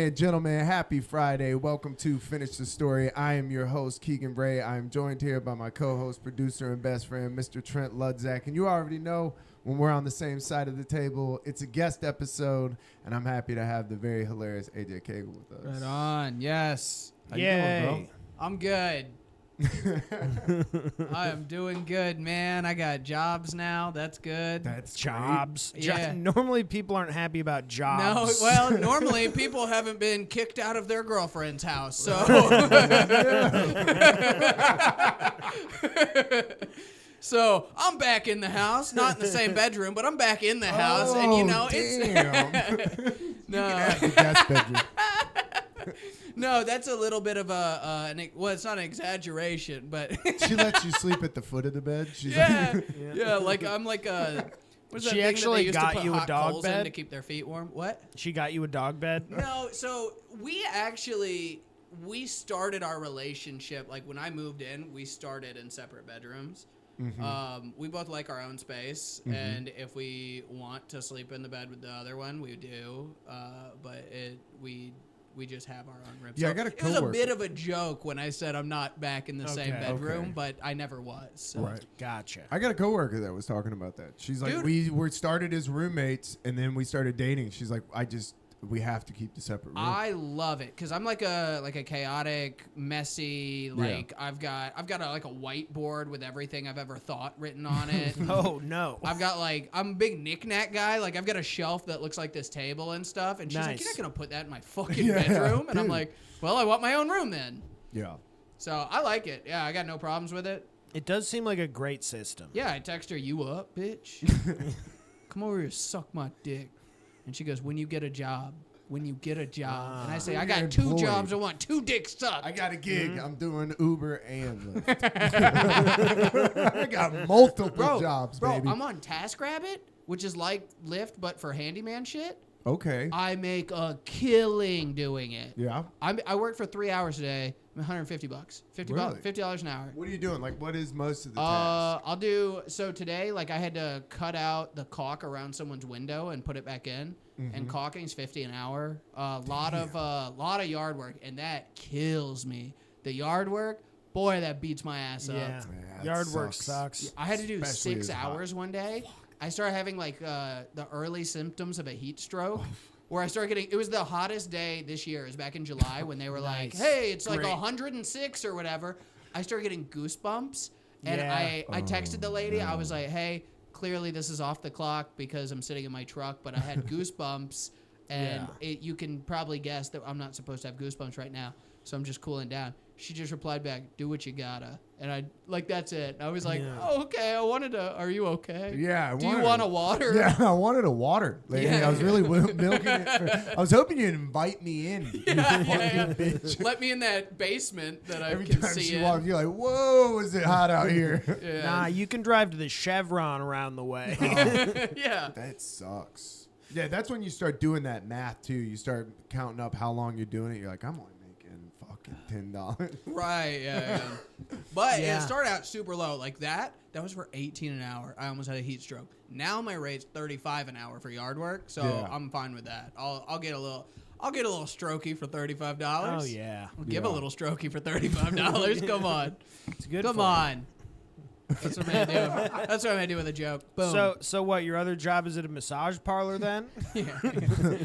and gentlemen, happy Friday. Welcome to Finish the Story. I am your host, Keegan Bray. I am joined here by my co-host, producer, and best friend, Mr. Trent Ludzak. And you already know when we're on the same side of the table, it's a guest episode, and I'm happy to have the very hilarious AJ Caglee with us. Right on, yes. How you doing, bro? I'm good. I am doing good, man. I got jobs now. That's good. That's Jobs. Yeah. Normally, people aren't happy about No, jobs. well, normally people haven't been kicked out of their girlfriend's house, so. So I'm back in the house, not in the same bedroom, but I'm back in the house, and you know damn. it's no. You can have the guest bedroom. No, that's a little bit of well, it's not an exaggeration, but She lets you sleep at the foot of the bed. She's yeah, like, yeah, like I'm like a. What's that She thing that actually they used got to put you a hot dog coals bed? in to keep their feet warm? What? She got you a dog bed? No, so we started our relationship, like when I moved in, we started in separate bedrooms. Mm-hmm. We both like our own space, and if we want to sleep in the bed with the other one, we do. But we just have our own room. Yeah, So I got a it was a coworker. bit of a joke when I said I'm not back in the same Okay. bedroom, Okay. but I never was. So. Right. Gotcha. I got a coworker that was talking about that. She's like, Dude. we were started as roommates, and then we started dating. She's like, we have to keep the separate room. I love it because I'm like a chaotic, messy. Like I've got a whiteboard with everything I've ever thought written on it. Oh, no. I'm a big knick-knack guy. Like I've got a shelf that looks like this table and stuff. And she's like, Nice. "You're not gonna put that in my fucking Yeah, bedroom." And I'm dude. like, "Well, I want my own room then." Yeah. So I like it. Yeah, I got no problems with it. It does seem like a great system. Yeah, I text her, "You up, bitch? Come over here, suck my dick." And she goes, "When you get a job." When you get a job. And I say, When I you're got 2 employed. jobs. I want 2 dicks sucked. I got a gig. I'm doing Uber and Lyft. I got multiple jobs, bro, baby. I'm on TaskRabbit, which is like Lyft, but for handyman shit. Okay. I make a killing doing it. Yeah. I work for 3 hours a day. I'm $150. Really? $50 an hour. What are you doing? Like, what is most of the tasks? I'll do so today. Like I had to cut out the caulk around someone's window and put it back in. And caulking's $50 an hour. A lot of yard work, and that kills me. The yard work, boy, that beats my ass up. Yeah. that Yard work sucks. sucks. I had to do Especially 6 as hot. hours one day. I started having like the early symptoms of a heat stroke. Where I started getting, it was the hottest day this year. It was back in July when they were like, Nice. hey, it's like Great. 106 or whatever. I started getting goosebumps. And Yeah. I texted the lady. I was like, hey, clearly this is off the clock because I'm sitting in my truck, but I had goosebumps. And you can probably guess that I'm not supposed to have goosebumps right now. So I'm just cooling down. She just replied back, do what you gotta. And I, like, that's it. I was like, oh, okay. I wanted to, are you okay? Yeah. Do you want a water? Yeah, I wanted a water, lady. Yeah. I was really milking it. I was hoping you'd invite me in. You fucking bitch. Let me in that basement that I Every can time see she in. walks, you're like, whoa, is it hot out here? Yeah. Nah, you can drive to the Chevron around the way. Yeah. That sucks. Yeah, that's when you start doing that math, too. You start counting up how long you're doing it. You're like, I'm only making fucking $10. Right, yeah. But Yeah. it started out super low. Like that was for $18 an hour. I almost had a heat stroke. Now my rate's $35 an hour for yard work, so Yeah. I'm fine with that. I'll get a little strokey for $35. Oh, yeah. I'll give a Yeah. little strokey for $35. Come on. It's good Come for you. on. That's what I'm gonna do. That's what I'm gonna do with a joke. Boom. So what, your other job is at a massage parlor then?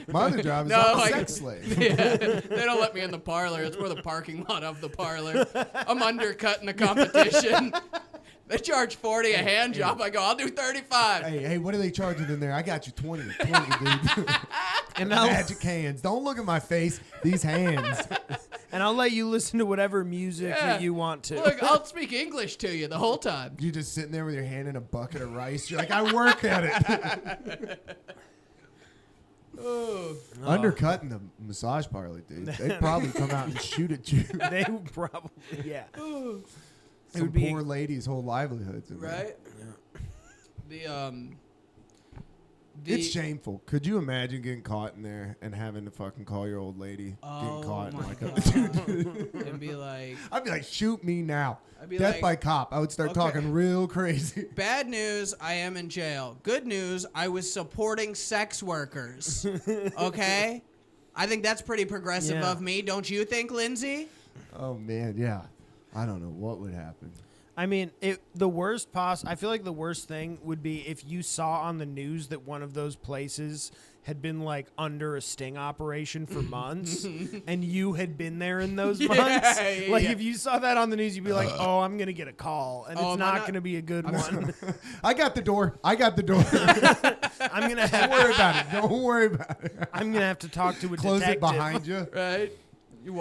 My other job is No, I'm a like- sex slave. Yeah, they don't let me in the parlor. It's more the parking lot of the parlor. I'm undercutting the competition. They charge $40 a hand job. I go, I'll do $35. Hey, what are they charging in there? I got you 20, dude. And Magic hands. Don't look at my face. These hands. I'll let you listen to whatever music Yeah. that you want to. Look, I'll speak English to you the whole time. You're just sitting there with your hand in a bucket of rice. You're like, I work at it. Oh. Undercutting the massage parlor, dude. They'd probably come out and shoot at you. They would probably, yeah. Some would be- poor lady's whole livelihoods. In there. Right? It's shameful. Could you imagine getting caught in there and having to fucking call your old lady? Getting caught in my like God. And be like, I'd be like, shoot me now. I'd be Death like, by cop. I would start okay. talking real crazy. bad news, I am in jail. Good news, I was supporting sex workers. Okay? I think that's pretty progressive Yeah. of me. Don't you think, Lindsay? Oh man, yeah. I don't know what would happen. I mean, I feel like the worst thing would be if you saw on the news that one of those places had been like under a sting operation for months and you had been there in those months. Like if you saw that on the news, you'd be like, oh, I'm going to get a call and it's not going to be a good one. I got the door. I'm gonna Don't worry about it. Don't worry about it. I'm going to have to talk to a Close detective. it behind you. Right? You're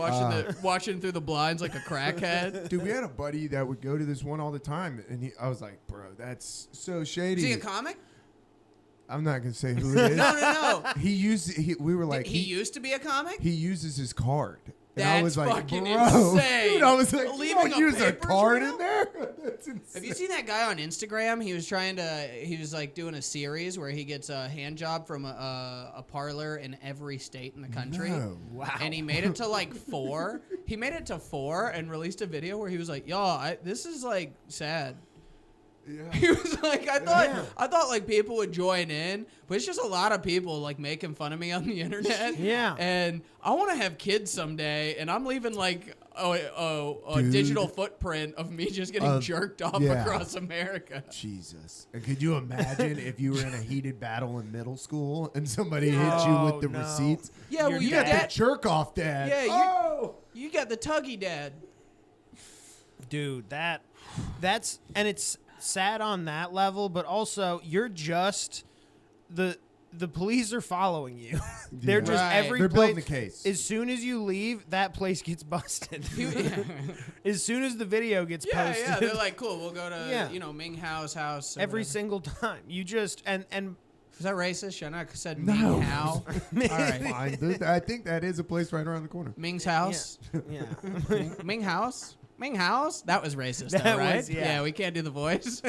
watching through the blinds like a crackhead. Dude, we had a buddy that would go to this one all the time, and I was like, bro, that's so shady. Is he a comic? I'm not gonna say who it is. No. We were like, he used to be a comic? he uses his card. And That's I was like, fucking bro. insane. Dude, I was like, Leaving you don't a use a paper card trail? in there? That's insane. Have you seen that guy on Instagram? He was like doing a series where he gets a hand job from a parlor in every state in the country. No. Wow. And he made it to like 4. He made it to 4 and released a video where he was like, "Y'all, this is like sad." Yeah. He was like, I thought like people would join in, but it's just a lot of people like making fun of me on the internet. Yeah. And I want to have kids someday, and I'm leaving like a Dude. digital footprint of me just getting jerked off yeah. across America. Jesus. And could you imagine if you were in a heated battle in middle school and somebody hit you with the no. receipts? Yeah, well, Your you You got got the that. jerk off dad. Yeah, you got the tuggy dad. Dude, that's and it's sad on that level, but also you're just the police are following you. They're just Right. every They're place. building the case. As soon as you leave, that place gets busted. Yeah, As soon as the video gets posted, yeah. They're like, cool. We'll go to Yeah. Ming Hao's house. or every whatever. single time. You just and Is that racist? Should I not have said No. Ming Hao? All right. Fine. I think that is a place right around the corner. Ming's house. yeah. Ming House? Ming House? That was racist, That though, right? was- yeah. We can't do the voice.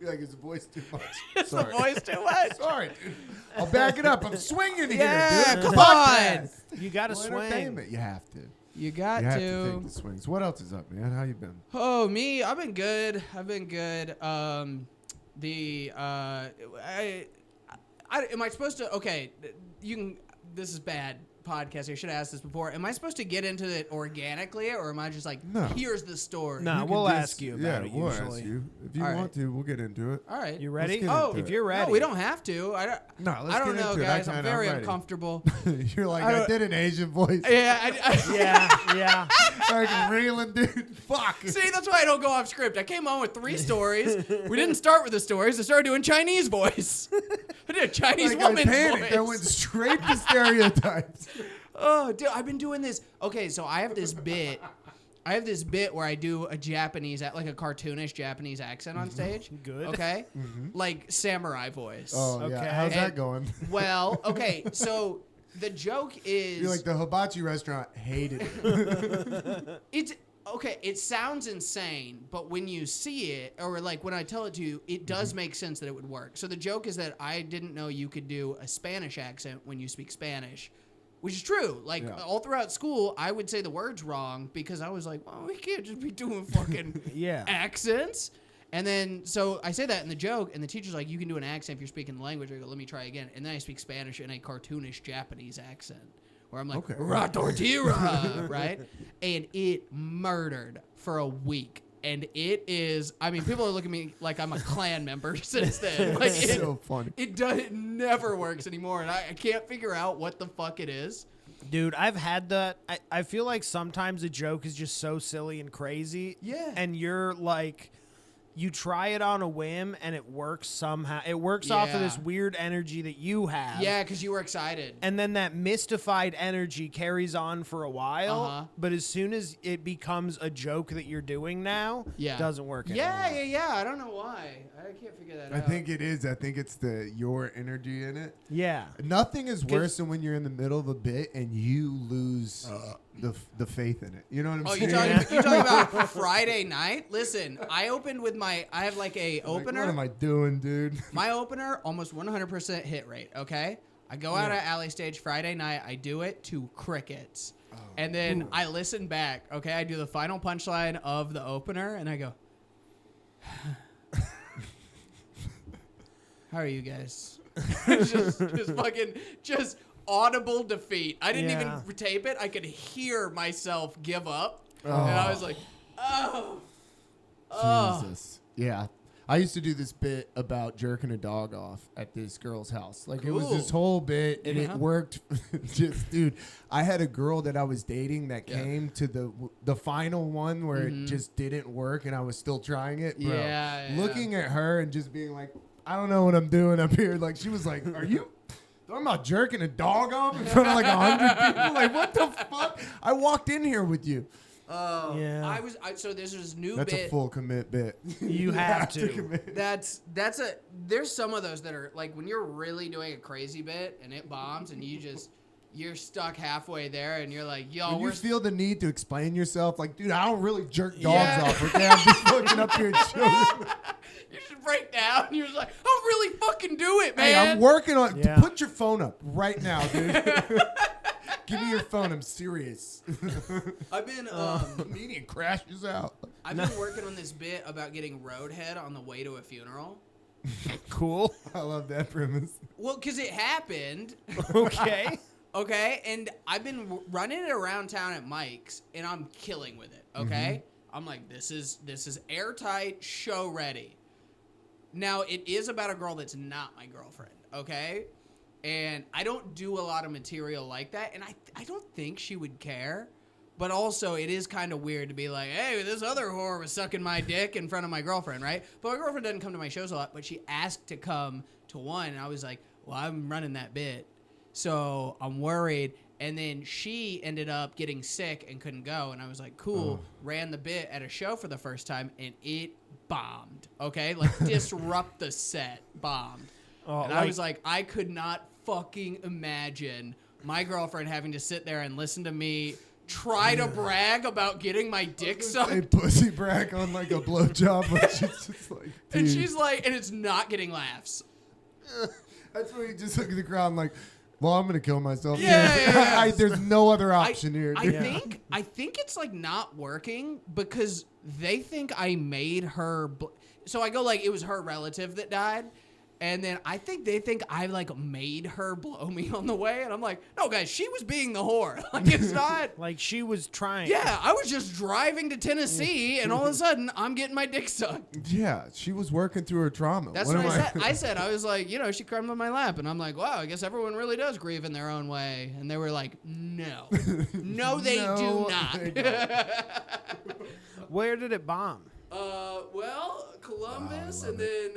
You're like, is the voice too much? Is the voice too much? Sorry, dude. I'll back it up. I'm swinging here, Yeah, dude. come Podcast. You got to Well, swing. entertainment. You have to. You got You have to to. take the swings. What else is up, man? How you been? Oh, me? I've been good. Am I supposed to? Okay, you can. This is bad podcasting. I should have asked this before. Am I supposed to get into it organically, or am I just like, No. here's the story? No. You can we'll just- ask you about it we'll usually. ask you. If you All want right. to, we'll get into it. All right. You ready? get Oh, into if it. you're ready. No, we don't have to. No, let's I don't get know, into guys. it. I'm very ready. uncomfortable. You're like, I I, don't- did an Asian voice. Yeah. Yeah. Like reeling, dude. Fuck. See, that's why I don't go off script. I came on with 3 stories. We didn't start with the stories. I started doing Chinese voice. I did a Chinese Like, I woman's panicked. I voice. went straight to stereotypes. Oh, dude, I've been doing this. Okay, so I have this bit. Where I do a Japanese, like a cartoonish Japanese accent on stage. Good. Okay? Like samurai voice. Oh, Okay. yeah. How's that And- going? Well, okay, so the joke is... You're like, the hibachi restaurant hated it. It's okay. It sounds insane, but when you see it, or like when I tell it to you, it does make sense that it would work. So the joke is that I didn't know you could do a Spanish accent when you speak Spanish, which is true. Like Yeah. all throughout school, I would say the words wrong because I was like, well, we can't just be doing fucking Yeah. accents. And then, so I say that in the joke, and the teacher's like, you can do an accent if you're speaking the language. I go, let me try again. And then I speak Spanish in a cartoonish Japanese accent, where I'm like, Okay. "Ra tortilla," right? And it murdered for a week. And it is, I mean, people are looking at me like I'm a Klan member since then. Like, It's so funny. it never works anymore. And I can't figure out what the fuck it is. Dude, I've had that. I feel like sometimes a joke is just so silly and crazy. Yeah. And you're like, you try it on a whim and it works somehow. It works off of Yeah. this weird energy that you have. Yeah, because you were excited. And then that mystified energy carries on for a while. Uh-huh. But as soon as it becomes a joke that you're doing now, Yeah. it doesn't work Yeah. anymore. I don't know why. I can't figure that I out. think it is. I think it's your energy in it. Yeah. Nothing is worse than when you're in the middle of a bit and you lose the faith in it. You know what I'm Oh, saying? you're talking about Friday night? Listen, I opened with I have like a Like, opener. what am I doing, dude? My opener, almost 100% hit rate, okay? I go out at Alley Stage Friday night. I do it to crickets. And then I listen back, okay? I do the final punchline of the opener, and I go, how are you guys? just audible defeat. I didn't Yeah. even tape it. I could hear myself give up. Oh. And I was like, oh. Jesus. Yeah. I used to do this bit about jerking a dog off at this girl's house. Like, it was Cool. this whole bit, and Yeah. it worked. Just, dude, I had a girl that I was dating that Yeah. came to the final one where it just didn't work, and I was still trying it, bro. Yeah, yeah. Looking at her and just being like, I don't know what I'm doing up here. Like, she was like, are you talking about jerking a dog off in front of like 100 people? Like, what the fuck? I walked in here with you. Oh, Yeah. So there's this new That's bit. a full commit bit. You have to. commit. There's some of those that are like when you're really doing a crazy bit and it bombs and you're stuck halfway there and you're like, yo, When you we're feel the need to explain yourself, like, dude, I don't really jerk dogs Yeah. off. Okay, I'm just fucking up here and chilling. you should break down. You're just like, I don't really fucking do it, man. Hey, I'm working on. Yeah. Put your phone up right now, dude. Give me your phone. I'm serious. I've been Comedian crashes out. I've been working on this bit about getting roadhead on the way to a funeral. Cool. I love that premise. Well, because it happened. Okay. Okay, and I've been running it around town at Mike's, and I'm killing with it. Okay, I'm like, this is airtight, show ready. Now it is about a girl that's not my girlfriend. Okay, and I don't do a lot of material like that, and I don't think she would care. But also, it is kind of weird to be like, hey, this other whore was sucking my dick in front of my girlfriend, right? But my girlfriend doesn't come to my shows a lot, but she asked to come to one, and I was like, well, I'm running that bit. So I'm worried. And then she ended up getting sick and couldn't go. And I was like, cool. Ran the bit at a show for the first time, and it bombed. Okay? Like, disrupt the set. Bombed. Oh, And I was like, I could not fucking imagine my girlfriend having to sit there and listen to me try to brag about getting my dick Hey, sucked. pussy brag on like a blowjob, but she's just like, dude. And she's like, and it's not getting laughs. That's where you just look at the ground like, well, I'm gonna kill myself. Yeah. There's no other option here. I Dude. think it's like not working because they think I made her. So I go like it was her relative that died, and then I think they think I like made her blow me on the way, and I'm like, no, guys, she was being the whore. Like it's not. Like she was trying. Yeah, I was just driving to Tennessee, and all of a sudden I'm getting my dick sucked. Yeah, she was working through her trauma. That's what I said. I was like, you know, she climbed on my lap, and I'm like, wow, I guess everyone really does grieve in their own way. And they were like, no, no, they do not. they don't. Where did it bomb? Well, Columbus, and then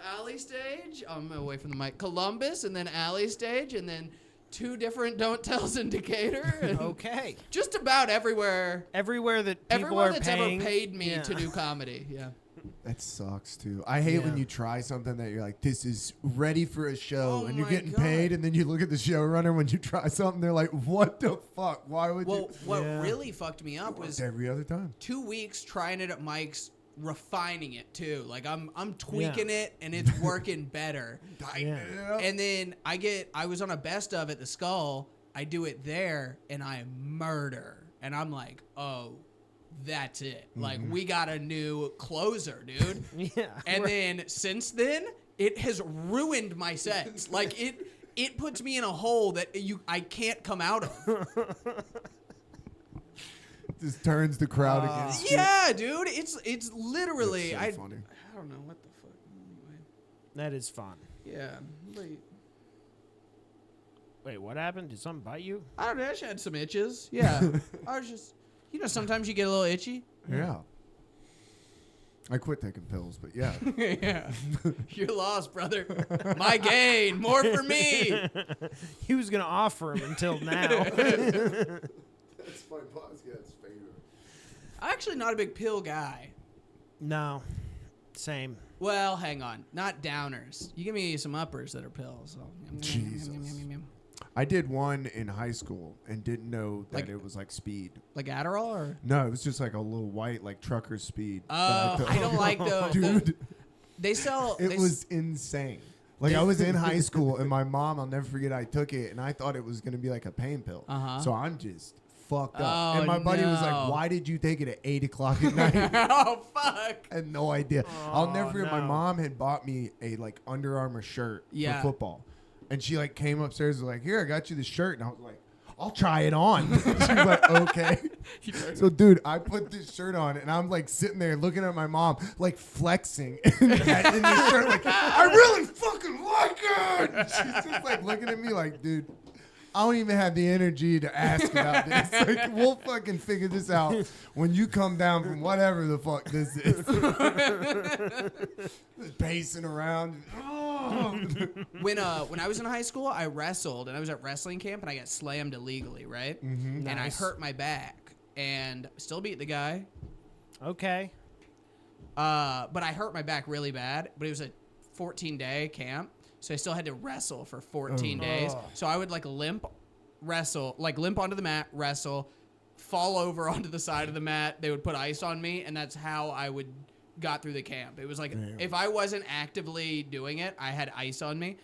Alley Stage. I'm away from the mic. Columbus, and then Alley Stage, and then 2 different Don't Tells in Decatur. And Okay. just about everywhere. Everywhere that people Everyone are that's paying. ever paid me Yeah. to do comedy. Yeah. That sucks too. I hate when Yeah. you try something that you're like, this is ready for a show, Oh and you're my getting God. paid, and then you look at the showrunner when you try something, they're like, what the fuck? Why would Well, you? what Yeah. really fucked me up It's was every other time. 2 weeks trying it at Mike's, refining it too. Like I'm tweaking it, and it's working better. Yeah. And then I was on a best of at the Skull. I do it there, and I murder. And I'm like, oh, that's it. Like, we got a new closer, dude. Yeah. And then since then, it has ruined my sets. Like, it puts me in a hole that I can't come out of. Just turns the crowd against you. Yeah, dude. It's literally, That's so funny. I don't know what the fuck. Anyway. That is fun. Yeah. Wait, what happened? Did something bite you? I don't know. I just had some itches. Yeah. I was just, sometimes you get a little itchy. Yeah. I quit taking pills, but yeah. Yeah. You're lost, brother. My gain. More for me. He was gonna offer him until now. That's my podcast's favorite. I'm actually not a big pill guy. No. Same. Well, hang on. Not downers. You give me some uppers that are pills. So. Jesus. I did one in high school and didn't know that Like- it was like speed. Like Adderall or? No, it was just like a little white, like trucker speed. that Oh, took. I don't like those. Dude, They sell. it was insane. Like I was in high school and my mom, I'll never forget, I took it and I thought it was going to be like a pain pill. Uh-huh. So I'm just fucked up. Oh, and my buddy was no. like, why did you take it at 8 o'clock at night? Oh, fuck. I had no idea. I'll Oh, never forget. My no. mom had bought me a like Under Armour shirt Yeah. for football, And she like came upstairs and was like, here, I got you this shirt. And I was like, I'll try it on. She was like, okay. So, dude, I put this shirt on, and I'm like sitting there looking at my mom, like flexing in this shirt, like, I really fucking like it. And she's just like looking at me like, dude, I don't even have the energy to ask about this. Like, we'll fucking figure this out when you come down from whatever the fuck this is. Just pacing around. When I was in high school, I wrestled, and I was at wrestling camp, and I got slammed illegally, right? Mm-hmm. And I hurt my back, and still beat the guy. Okay. But I hurt my back really bad, but it was a 14-day camp. So I still had to wrestle for 14 days. So I would like limp onto the mat, wrestle, fall over onto the side of the mat. They would put ice on me, and that's how I got through the camp. It was like if I wasn't actively doing it, I had ice on me.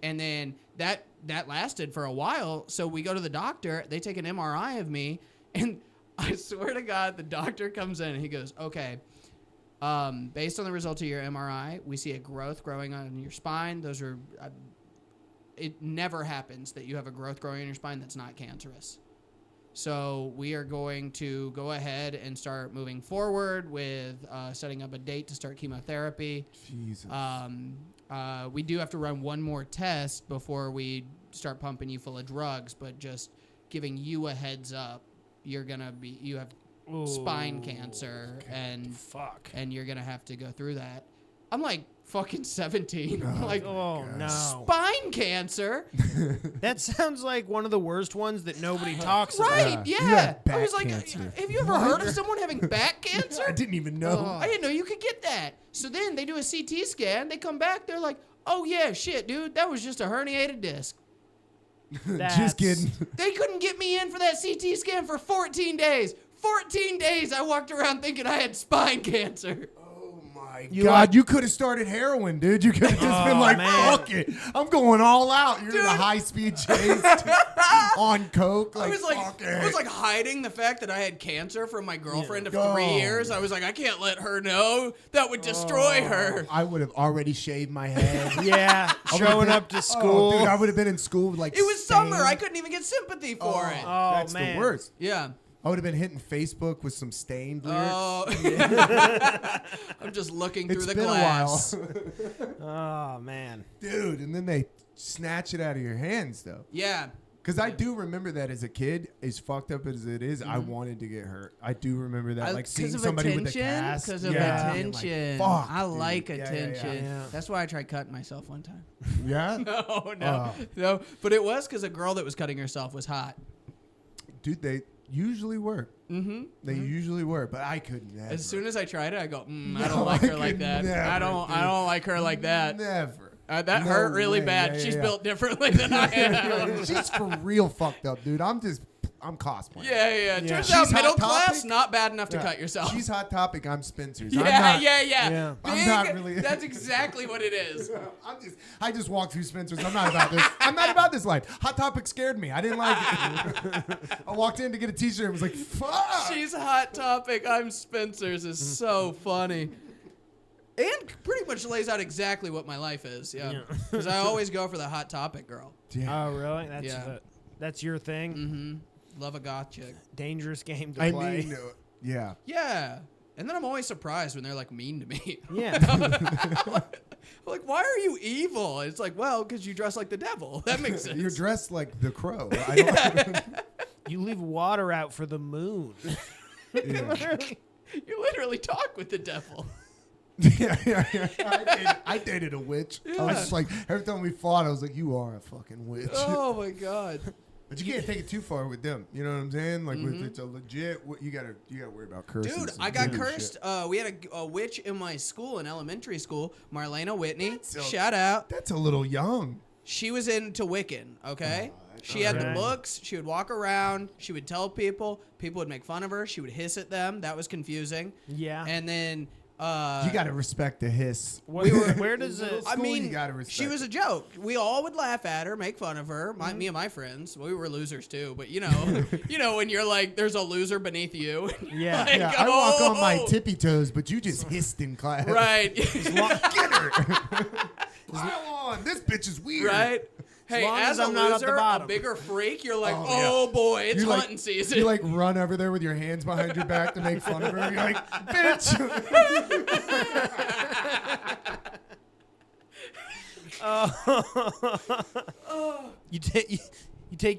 And then that lasted for a while. So we go to the doctor. They take an MRI of me, and I swear to God, the doctor comes in and he goes, okay, based on the results of your MRI, we see a growth growing on your spine. Those are, it never happens that you have a growth growing on your spine that's not cancerous. So we are going to go ahead and start moving forward with setting up a date to start chemotherapy. Jesus. We do have to run one more test before we start pumping you full of drugs, but just giving you a heads up, you have spine cancer, and you're gonna have to go through that. I'm like fucking 17. I'm like, oh no, spine cancer. That sounds like one of the worst ones that nobody talks Right? about. You Yeah. have back I was like, cancer. have you ever heard of someone having back cancer? I didn't even know. I didn't know you could get that. So then they do a CT scan. They come back. They're like, oh yeah, shit, dude, that was just a herniated disc. Just kidding. They couldn't get me in for that CT scan for 14 days. 14 days I walked around thinking I had spine cancer. Oh my God, you could have started heroin, dude. You could have just been like, fuck it. I'm going all out. You're in a high-speed chase on coke. Like, I was like hiding the fact that I had cancer from my girlfriend of 3 years. I was like, I can't let her know. That would destroy her. I would have already shaved my head. Yeah, showing up to school. Dude, I would have been in school with like It was summer. I couldn't even get sympathy for it. Oh, that's man. the worst. Yeah. I would have been hitting Facebook with some Stained lyrics. Oh, I'm just looking through It's the been glass. a while. Oh man, Dude, and then they snatch it out of your hands, though. Yeah. Because I do remember that as a kid, as fucked up as it is, I wanted to get hurt. I do remember that, like seeing somebody with a cast. Because of Like, attention. fuck, I dude. like Yeah, yeah, attention. yeah. That's why I tried cutting myself one time. Yeah? No. But it was because a girl that was cutting herself was hot. Dude, they usually were. Mm-hmm. They usually were, but I could never. As soon as I tried it, I go, I No, don't like I her like could that. never, I don't like her like that. Never. That No hurt really way. bad. Yeah, She's yeah. built differently than I am. She's for real fucked up, dude. I'm cosplaying. Yeah. Yeah. Turns She's out Hot middle class, Topic. not bad enough to Yeah. cut yourself. She's Hot Topic. I'm Spencer's. yeah. Yeah. I'm not really. That's exactly what it is. I just walked through Spencer's. I'm not about this. I'm not about this life. Hot Topic scared me. I didn't like it. I walked in to get a T-shirt and was like, fuck. She's Hot Topic. I'm Spencer's is so funny. And pretty much lays out exactly what my life is. Yeah. Because I always go for the Hot Topic girl. Yeah. Oh really? Yeah. That's your thing. Mm-hmm. Love a goth chick. Dangerous game to I play. mean, yeah. Yeah. And then I'm always surprised when they're like mean to me. Yeah. I'm like, why are you evil? It's like, well, because you dress like the devil. That makes sense. You're dressed like the Crow. I don't, You leave water out for the moon. yeah. You literally talk with the devil. Yeah. I dated a witch. I was Yeah. just like, every time we fought, I was like, you are a fucking witch. Oh my god. But you can't take it too far with them. You know what I'm saying? Like, if it's a legit, you gotta worry about curses. Dude, and I got voodoo cursed. shit. We had a witch in my school, in elementary school, Marlena Whitney. That's a- Shout out. That's a little young. She was into Wiccan, okay? She had the Okay. books. She would walk around. She would tell people. People would make fun of her. She would hiss at them. That was confusing. Yeah. And then... You gotta respect the hiss. Where does it? I School, mean, you gotta respect she was a joke. We all would laugh at her, make fun of her. Me and my friends, we were losers too. But you know when you're like, there's a loser beneath you. Yeah. Like, Yeah, I walk on my oh. tippy toes, but you just hissed in class. Right. Get her. Pile on. This bitch is weird. Right. Hey, long as as a I'm not at the loser, a bottom. bigger freak, you're like, Oh, boy, it's You, like- hunting season. You like run over there with your hands behind your back to make fun of her. You're like, bitch.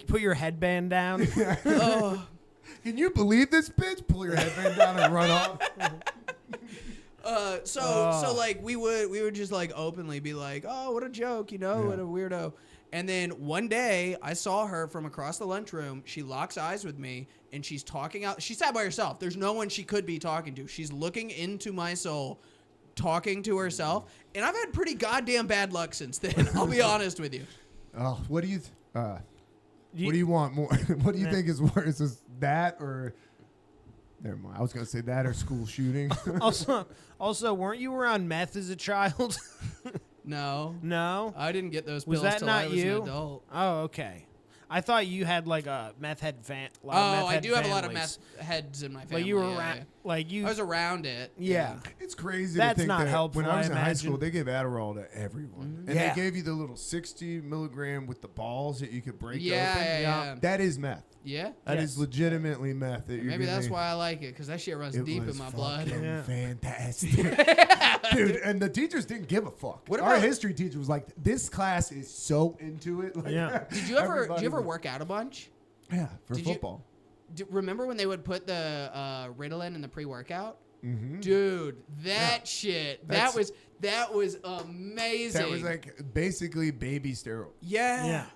Put your headband down. Can you believe this bitch? Pull your headband down and run off. So like we would just like openly be like, oh, what a joke, what a weirdo. And then one day I saw her from across the lunchroom. She locks eyes with me and she's talking out. She sat by herself. There's no one she could be talking to. She's looking into my soul, talking to herself. And I've had pretty goddamn bad luck since then. I'll be honest with you. Oh, what do you want more? What do you think is worse? Is that or? Never mind. I was gonna say that or school shooting. Also, weren't you around meth as a child? No. No. I didn't get those Was pills that till not I was you? an adult. Oh, okay. I thought you had like a meth head fan. I do have a lot of meth heads in my family. Like you were yeah, around. yeah. Like you. I was around it. Yeah. It's crazy. That's to think not that helpful, When I was I in high imagine. school, they gave Adderall to everyone, and Yeah. they gave you the little 60 milligram with the balls that you could break open. Yeah. That is meth. Yeah? That Yes. is legitimately meth. That you're Maybe that's giving. why I like it, because that shit runs It deep was in my blood. fucking Yeah. fantastic. Dude, and the teachers didn't give a fuck. What Our about- history teacher was like, this class is so into it. Like, Yeah. Did you ever everybody was- work out a bunch? Yeah, for Did you- football. Remember when they would put the Ritalin in the pre-workout? Mm-hmm. Dude, that shit. That That's- was amazing. That was like basically baby steroids. Yeah. Yeah.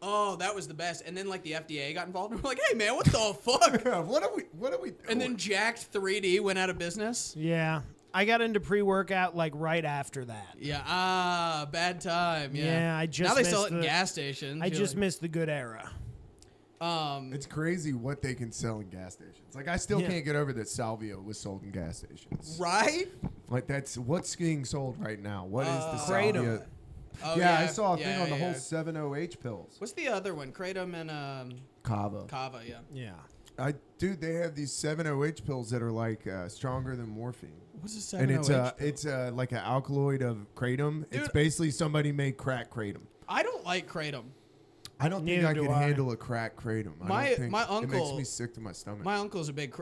Oh, that was the best. And then like the FDA got involved and we're like, hey man, what the fuck? What are we doing? And then Jacked 3D went out of business. Yeah. I got into pre-workout like right after that. Yeah. Bad time. Yeah. Yeah, I just now they missed sell it in the- gas stations. I You're just like, missed the good era. It's crazy what they can sell in gas stations. Like I still Yeah. can't get over that salvia was sold in gas stations. right? Like that's what's getting sold right now. What is the Kratom. salvia? Oh, yeah, I saw a thing yeah, on the yeah. whole 70H pills. What's the other one? Kratom and Kava. Kava. Yeah. Yeah. Dude, they have these 70H pills that are like stronger than morphine. What's a And 7OH? it's like an alkaloid of kratom. It's Dude. basically somebody made crack kratom. I don't like kratom. I don't think Neither I do could I. handle a crack kratom. I My- don't think my it uncle- makes me sick to my stomach. My uncle's a big.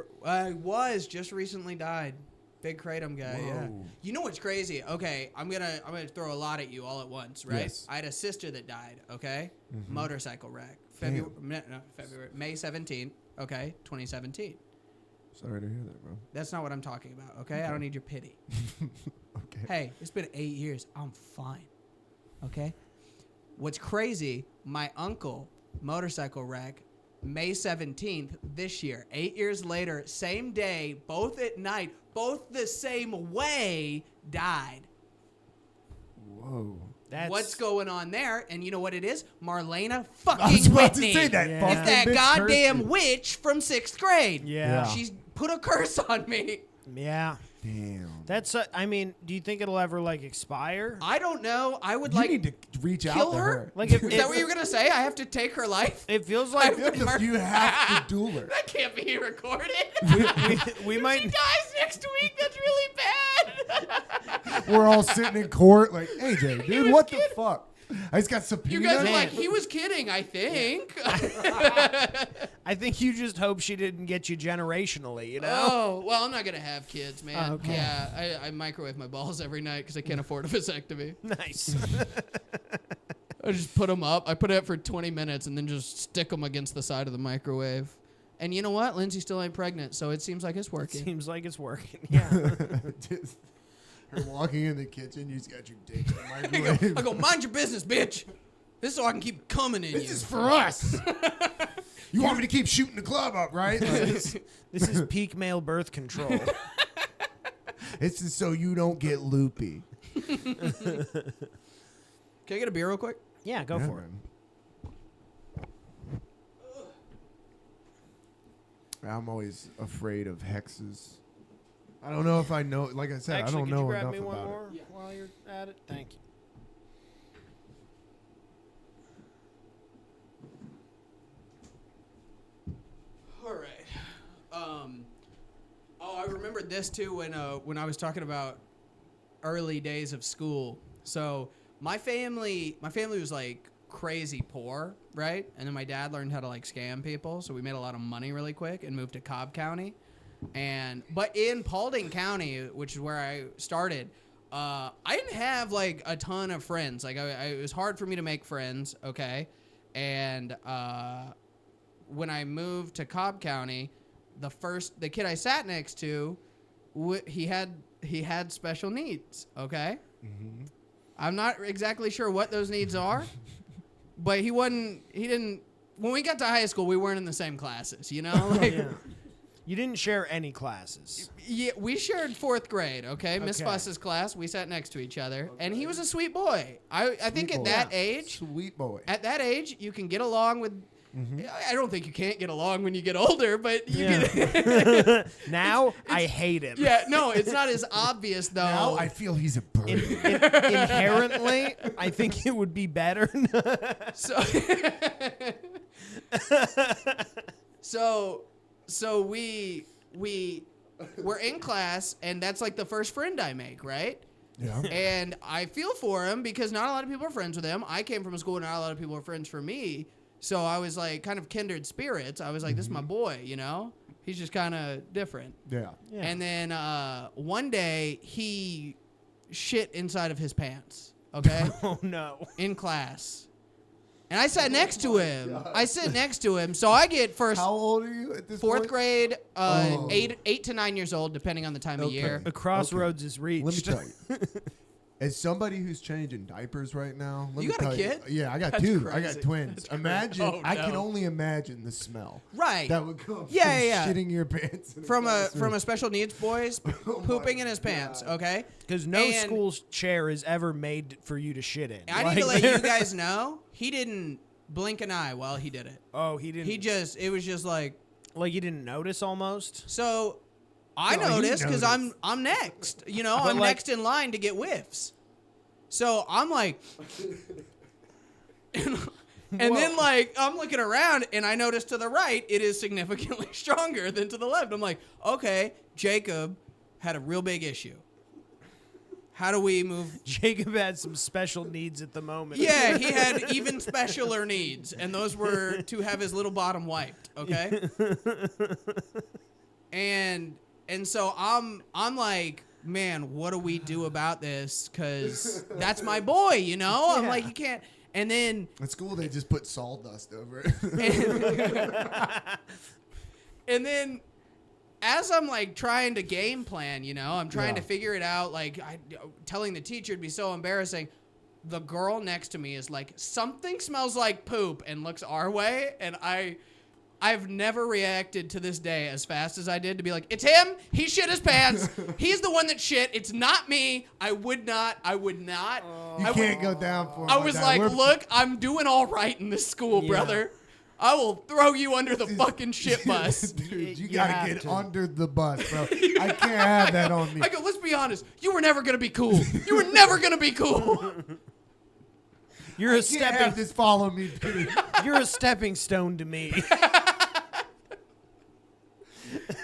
Just recently died. Big kratom guy. Yeah. Whoa. You know what's crazy? Okay, I'm gonna throw a lot at you all at once, right? Yes. I had a sister that died. Okay, motorcycle wreck. Damn. February, May 17th. Okay, 2017. Sorry to hear that, bro. That's not what I'm talking about. Okay, I don't need your pity. Okay. Hey, it's been 8 years. I'm fine. Okay. What's crazy? My uncle, motorcycle wreck, May 17th this year. 8 years later, same day, both at night, both the same way, died. Whoa. That's What's going on there? And you know what it is? Marlena I was fucking about to Whitney. say that. Yeah. fucking It's that bitch goddamn cursed witch from 6th grade. Yeah. Yeah. She's put a curse on me. Yeah. you. Damn. That's. I mean, do you think it'll ever like expire? I don't know. I would You like need to reach out kill to her. her. Like if, Is that what you were gonna say? I have to take her life? it feels like You have to duel her. That can't be recorded. we If might. she dies next week, that's really bad. We're all sitting in court like, AJ, dude, what the fuck? I just got subpoenaed. You guys are Man. like, he was kidding, I think. I think you just hope she didn't get you generationally. You know. Oh, well, I'm not going to have kids, man. Oh, okay. Yeah, I microwave my balls every night because I can't afford a vasectomy. Nice. I just put them up. I put it up for 20 minutes and then just stick them against the side of the microwave. And you know what? Lindsay still ain't pregnant, so it seems like it's working. Seems like it's working. Yeah. Just her walking in the kitchen, you just got your dick in the I microwave. go, mind your business, bitch. This is so I can keep coming in This you. is for us. You want me to keep shooting the club up, right? Like, This is peak male birth control. this is so you don't get loopy. Can I get a beer real quick? Yeah, go Yeah, for it. man. I'm always afraid of hexes. I don't know if I know. Like I said, Actually, I don't could know you grab enough me one about more Yeah. while you're at it? Thank you. All right. I remembered this too when I was talking about early days of school. So my family was like crazy poor, right? And then my dad learned how to like scam people, so we made a lot of money really quick and moved to Cobb County. But in Paulding County, which is where I started, I didn't have like a ton of friends. Like it was hard for me to make friends. Okay, and when I moved to Cobb County, the kid I sat next to, he had special needs. Okay, I'm not exactly sure what those needs are, but he didn't. When we got to high school, we weren't in the same classes. You know, like. Yeah. You didn't share any classes. Yeah, we shared 4th grade, okay? Miss Fuss's class, we sat next to each other, and he was a sweet boy. I think at that age... Sweet boy. At that age, you can get along with... I don't think you can't get along when you get older, but you can... Now, I hate him. Yeah, no, it's not as obvious, though. Now I feel he's a bird. Inherently, I think it would be better. So we were in class, and that's like the first friend I make, right? Yeah. And I feel for him because not a lot of people are friends with him. I came from a school where not a lot of people are friends for me. So I was like kind of kindred spirits. I was like, this is my boy, you know? He's just kind of different. Yeah. And then one day he shit inside of his pants, okay? Oh, no. In class. And I sat next to him. God. I sit next to him, so I get first. How old are you at this 4th point? grade, 8 to 9 years old, depending on the time of year. The crossroads is reached. Let me tell you. As somebody who's changing diapers right now, let You me got a tell kid? You, yeah, I got That's 2. crazy. I got twins. That's crazy. Imagine. Oh, I no. can only imagine the smell. Right. That would come Yeah. from shitting your pants. From a special needs boy's pooping in his pants, okay? Because no school's chair is ever made for you to shit in. I need to let you guys know, he didn't blink an eye while he did it. Oh, he didn't. It was just like you didn't notice almost. So I noticed because I'm next. You know, I'm next in line to get whiffs. So I'm like, and then like I'm looking around and I notice to the right it is significantly stronger than to the left. I'm like, okay, Jacob had a real big issue. How do we move? Jacob had some special needs at the moment. Yeah, he had even specialer needs, and those were to have his little bottom wiped. Okay, and so I'm like, man, what do we do about this? Because that's my boy, you know. I'm like, you can't. And then at school they just put sawdust over it. And then. As I'm like trying to game plan, you know, I'm trying to figure it out. Like telling the teacher would be so embarrassing. The girl next to me is like, something smells like poop, and looks our way. And I've never reacted to this day as fast as I did to be like, it's him. He shit his pants. He's the one that shit. It's not me. I would not. You can't go down for him. I was like, look, I'm doing all right in this school, brother. I will throw you under the fucking shit bus. Dude, you gotta get under the bus, bro. I can't have that on me. I go, let's be honest. You were never going to be cool. You were never going to be cool. You're a stepping. Have this follow me, dude. You're a stepping stone to me.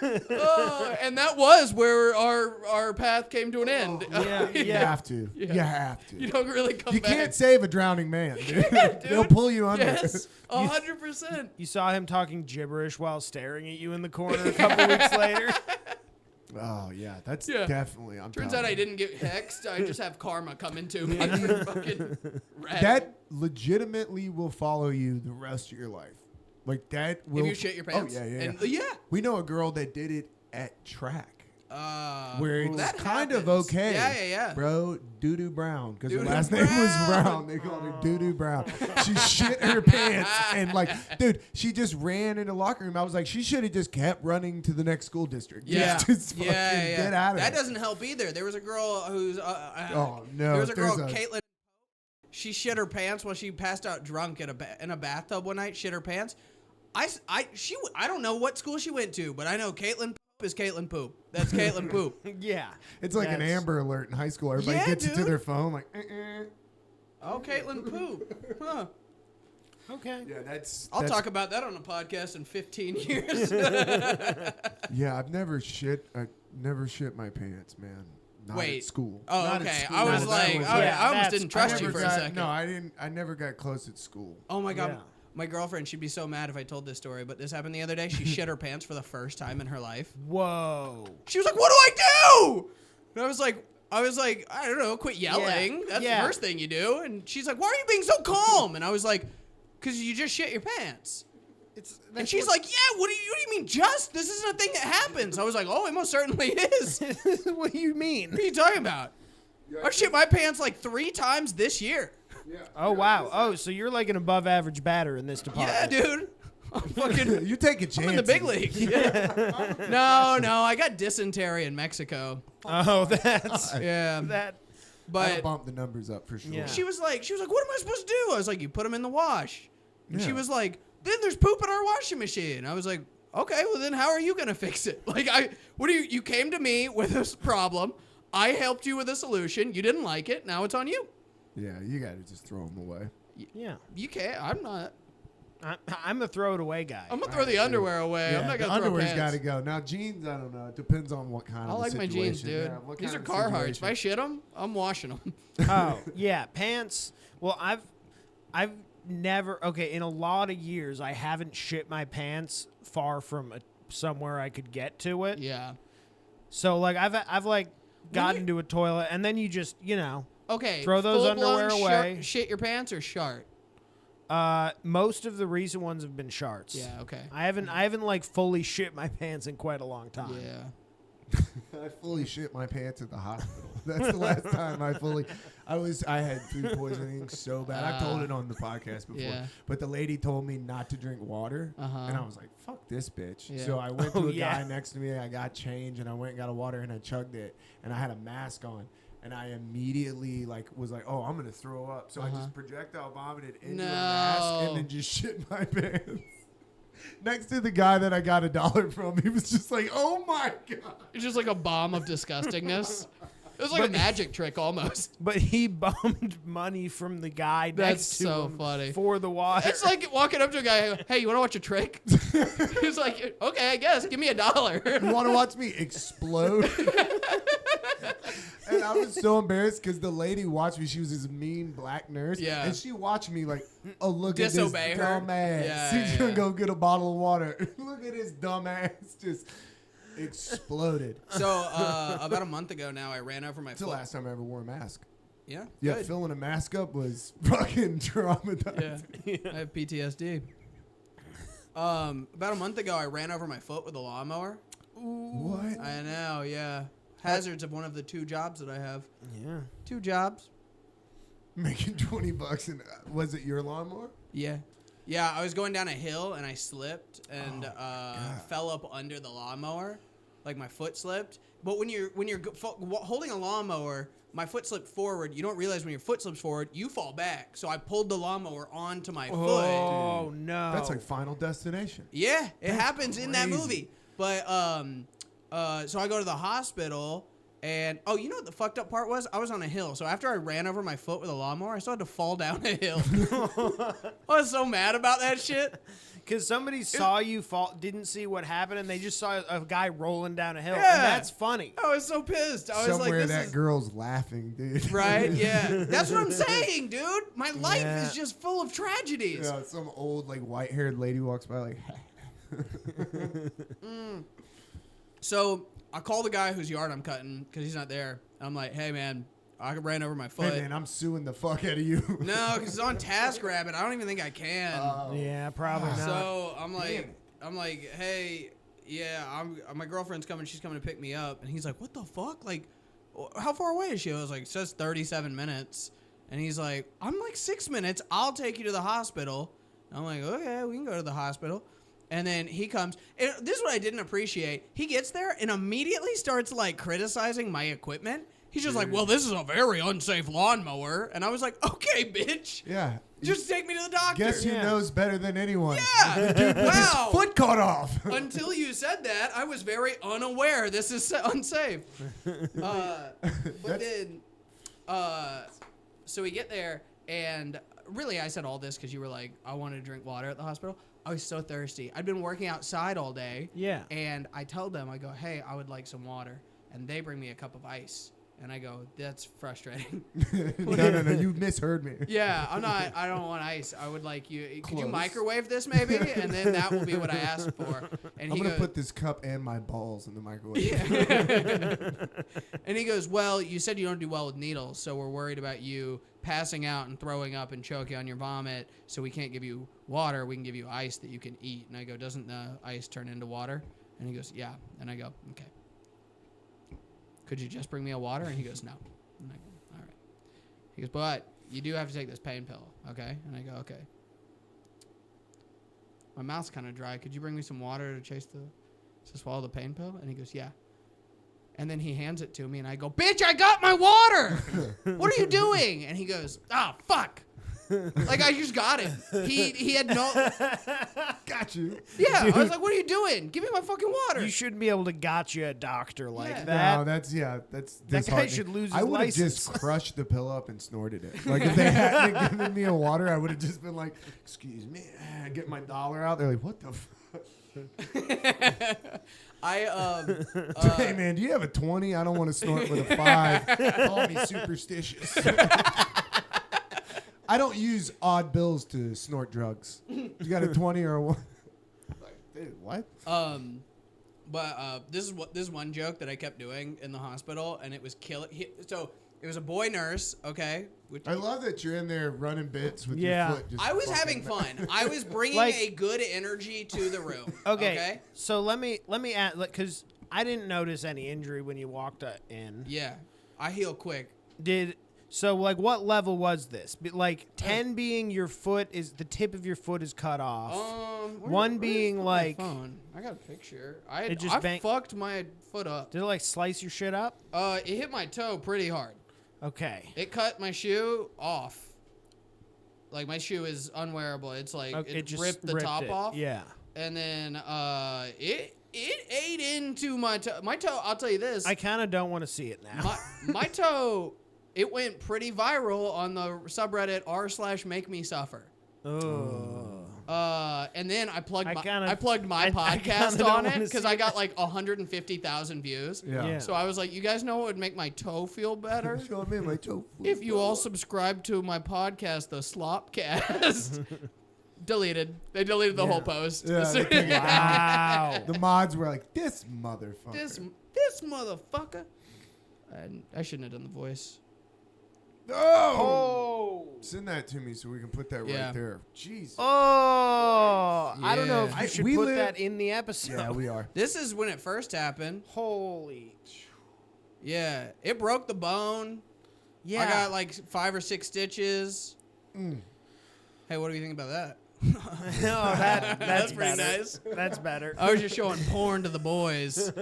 And that was where our path came to an end. You have to. Yeah. You have to. You don't really come You back. can't save a drowning man, dude. Yeah, dude. They'll pull you under. Yes, 100%. You saw him talking gibberish while staring at you in the corner a couple weeks later. Oh, yeah. That's definitely. Turns out I didn't get hexed. I just have karma coming to me. Fucking rat. That legitimately will follow you the rest of your life. Like that will. If you shit your pants? Oh, yeah. And, yeah. We know a girl that did it at track. Where it's that kind happens. of okay. Yeah. Bro, Doo-Doo Brown. Because her Doo-Doo last name was Brown. Brown. They called her Doo-Doo Brown. She shit her pants. And like, dude, she just ran in the locker room. I was like, she should have just kept running to the next school district. Yeah. Just fucking get out of That it. doesn't help either. There was a girl who's... oh, no. There was a girl, Caitlin. She shit her pants while she passed out drunk in a bathtub one night. Shit her pants. I don't know what school she went to, but I know Caitlin Poop is Caitlin Poop. That's Caitlin Poop. Yeah. It's like an Amber Alert in high school. Everybody gets it to their phone like, Oh, Caitlin Poop. Huh. Okay. Yeah, that's... I'll talk about that on a podcast in 15 years. Yeah, I've never shit my pants, man. Not Wait. at school. Oh, Not at okay. school. I was That like, was- I yeah, almost that's- didn't trust I you never for a got- second. No, I didn't. I never got close at school. Oh my god. Yeah. My girlfriend, she'd be so mad if I told this story, but this happened the other day. She shit her pants for the first time in her life. Whoa. She was like, "What do I do?" And I was like, I don't know, quit yelling. That's Yeah. the first thing you do. And she's like, "Why are you being so calm?" And I was like, "Cause you just shit your pants." And she's like, "Yeah, what do you mean just? This isn't a thing that happens." I was like, "Oh, it most certainly is." What do you mean? What are you talking about? I've shit my pants like 3 times this year. Yeah. Oh wow. Oh, so you're like an above average batter in this department. Yeah, dude. I'm fucking You take a chance. I'm in the big leagues. Yeah. No, I got dysentery in Mexico. Oh, that's Yeah. that. I'll But bump the numbers up for sure. Yeah. she was like, "What am I supposed to do?" I was like, "You put them in the wash." And she Yeah. was like, "Then there's poop in our washing machine." I was like, "Okay, well then how are you gonna fix it?" Like you came to me with this problem. I helped you with a solution. You didn't like it. Now it's on you. Yeah, you got to just throw them away. Yeah. You can't. I'm not. I'm the throw it away guy. I'm gonna throw the underwear away. Yeah, I'm not the gonna throw underwear's pants. got to go. Now jeans, I don't know. It depends on what kind I of like my jeans, situation. dude. Yeah, what These are kind of Carhartts. If I situation. shit them, I'm washing them. Oh yeah, pants. Well, I've never. Okay, in a lot of years, I haven't shit my pants far from somewhere I could get to it. Yeah. So like I've like gotten you- to a toilet and then you just Okay. Throw those full-blown underwear away. Shit your pants or shart? most of the recent ones have been sharts. Yeah. Okay. I haven't like fully shit my pants in quite a long time. Yeah. I fully shit my pants at the hospital. That's the last time I had food poisoning so bad. I've told it on the podcast before. Yeah. But the lady told me not to drink water. Uh-huh. And I was like, fuck this bitch. Yeah. So I went to Oh, a yeah. guy next to me, I got change, and I went and got a water, and I chugged it. And I had a mask on. And I immediately was like, oh, I'm going to throw up. So I just projectile vomited into a mask and then just shit my pants. Next to the guy that I got $1 from, he was just like, oh my God. It's just like a bomb of disgustingness. It was like a magic trick almost. But he bummed money from the guy That's next to so him funny. for the water. It's like walking up to a guy, "Hey, you want to watch a trick?" He's like, "Okay, I guess. Give me $1." You want to watch me explode? And I was so embarrassed because the lady watched me. She was this mean black nurse. Yeah. And she watched me like, oh, look Disobey at this her? dumb ass. Yeah, He's yeah, going to yeah. go get a bottle of water. Look at his dumb ass just exploded. So about a month ago now, I ran over my It's the foot. last time I ever wore a mask. Yeah. Yeah, Good. filling a mask up was fucking traumatizing. Yeah. I have PTSD. About a month ago, I ran over my foot with a lawnmower. What? I know. Yeah. Hazards of one of the 2 jobs that I have. Yeah. 2 jobs. Making $20 and was it your lawnmower? Yeah. Yeah, I was going down a hill and I slipped and fell up under the lawnmower. Like my foot slipped. But when you're holding a lawnmower, my foot slipped forward. You don't realize when your foot slips forward, you fall back. So I pulled the lawnmower onto my foot. Oh no. That's like Final Destination. Yeah, it That's happens in that crazy. movie. But so I go to the hospital. And, you know what the fucked up part was? I was on a hill. So after I ran over my foot with a lawnmower, I still had to fall down a hill. I was so mad about that shit. Because somebody saw you fall, didn't see what happened, and they just saw a guy rolling down a hill. Yeah. And that's funny. I was so pissed. I was Somewhere like, that this is... girl's laughing, dude. Right? Yeah. That's what I'm saying, dude. My life Yeah. is just full of tragedies. Yeah, some old white-haired lady walks by like, So I call the guy whose yard I'm cutting because he's not there. I'm like, hey, man, I ran over my foot. hey man, I'm suing the fuck out of you. No, because it's on TaskRabbit. I don't even think I can. Yeah, probably not. So I'm like, hey, yeah, my girlfriend's coming. She's coming to pick me up. And he's like, what the fuck? Like, how far away is she? I was like, it says 37 minutes. And he's like, I'm like 6 minutes. I'll take you to the hospital. I'm like, okay, we can go to the hospital. And then he comes. And this is what I didn't appreciate. He gets there and immediately starts like criticizing my equipment. He's just like, well, this is a very unsafe lawnmower. And I was like, okay, bitch. Yeah. Just take me to the doctor. Guess who Yeah. knows better than anyone? Yeah. Dude, wow. Foot caught off. Until you said that, I was very unaware this is unsafe. But then, so we get there, and really I said all this because you were like, I wanted to drink water at the hospital. I was so thirsty. I'd been working outside all day. Yeah. And I told them, I go, hey, I would like some water. And they bring me a cup of ice. And I go, that's frustrating. No. You misheard me. Yeah, I don't want ice. I would like you. Could you Close. microwave this maybe? And then that will be what I asked for. And I'm he going to goes, put this cup and my balls in the microwave. yeah. And he goes, well, you said you don't do well with needles, so we're worried about you passing out and throwing up and choking on your vomit, so we can't give you water. We can give you ice that you can eat. And I go, doesn't the ice turn into water? And he goes, yeah. And I go, okay. Could you just bring me a water? And he goes, no. And I go, all right. He goes, but you do have to take this pain pill, okay? And I go, okay. My mouth's kind of dry. Could you bring me some water to swallow the pain pill? And he goes, yeah. And then he hands it to me, and I go, bitch, I got my water! What are you doing? And he goes, fuck. Like, I just got him. He had no... Got you. Yeah, dude. I was like, what are you doing? Give me my fucking water. You shouldn't be able to gotcha a doctor like Yeah. that. No, that's that guy should lose his I would have license. just crushed the pill up and snorted it. Like, if they hadn't given me a water, I would have just been like, excuse me, get my dollar out. They're like, what the fuck? Hey, man, do you have a 20? I don't want to snort with a 5. Call me superstitious. I don't use odd bills to snort drugs. You got a 20 or a 1? Like, dude, what? This is one joke that I kept doing in the hospital, and it was killing. So it was a boy nurse, okay? I love that you're in there running bits with Yeah. your foot. Just I was fucking having fun. I was bringing Like- a good energy to the room. Okay. So let me add, because I didn't notice any injury when you walked in. Yeah, I heal quick. So like what level was this? Like 10 being your foot is the tip of your foot is cut off. One being like phone. I got a picture. I fucked my foot up. Did it like slice your shit up? It hit my toe pretty hard. Okay. It cut my shoe off. Like my shoe is unwearable. It's like it just ripped the top off. Yeah. And then it ate into my toe. My toe. I'll tell you this. I kind of don't want to see it now. My toe. It went pretty viral on the subreddit r/MakeMeSuffer. Oh. And then I plugged my I podcast kinda on don't it wanna because see I got like 150,000 views. Yeah. So I was like, you guys know what would make my toe feel better? Show me my toe. If you all subscribe to my podcast, the Slopcast. Deleted. They deleted the whole post. Yeah, Wow. the mods were like, this motherfucker. This motherfucker. And I shouldn't have done the voice. Oh! Send that to me so we can put that right there. Jeez. Oh. I don't know if Yeah. you should put that in the episode. Yeah, we are. This is when it first happened. Holy. Yeah. It broke the bone. Yeah. I got like 5 or 6 stitches. Hey, what do you think about that? No, that's pretty better. nice. That's better. I was just showing porn to the boys.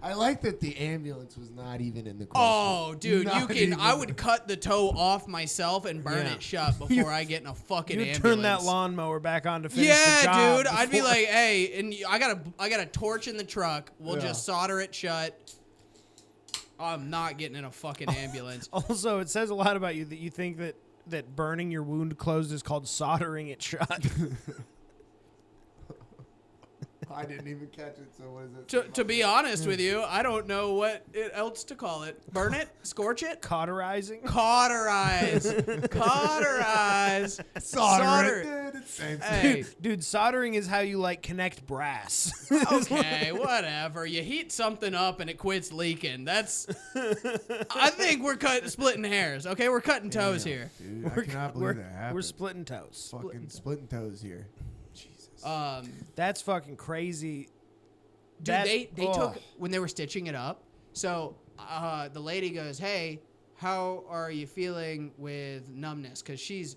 I like that the ambulance was not even in the question. Oh, dude, Not you can. even. I would cut the toe off myf and burn Yeah. it shut before I get in a fucking You ambulance. turn that lawnmower back on to finish the Yeah, job. dude. I'd be before- like, hey, and I got a torch in the truck. We'll Yeah. just solder it shut. I'm not getting in a fucking ambulance. Also, it says a lot about you that you think that burning your wound closed is called soldering it shut. I didn't even catch it, so what is it? To be honest with you, I don't know what else to call it. Burn it? Scorch it? Cauterizing? Cauterize. Cauterize. Solder it, dude. It's same thing. Hey. Dude, soldering is how you like connect brass. Okay, whatever. You heat something up and it quits leaking. That's. I think we're splitting hairs. Okay, we're cutting toes here. Dude, I cannot believe that happened. We're splitting toes. Fucking splitting toes here. Jesus. That's fucking crazy. Dude, they took when they were stitching it up. So the lady goes, "Hey, how are you feeling with numbness? Because she's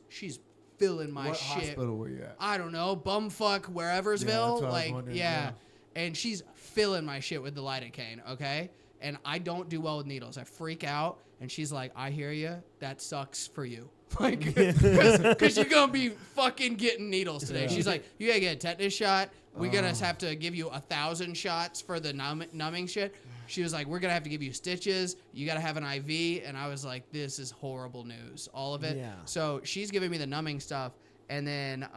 feeling my what shit. hospital were you at? I don't know, bumfuck whereversville. Yeah, that's what I was like, wondering, yeah. yeah. And she's filling my shit with the lidocaine. Okay, and I don't do well with needles. I freak out, and she's like, "I hear you. That sucks for you." Like, because you're gonna be fucking getting needles today. Yeah. She's like, "You gotta get a tetanus shot. We're gonna have to give you 1,000 shots for the numbing shit." She was like, "We're gonna have to give you stitches. You gotta have an IV." And I was like, "This is horrible news, all of it." Yeah. So she's giving me the numbing stuff, and then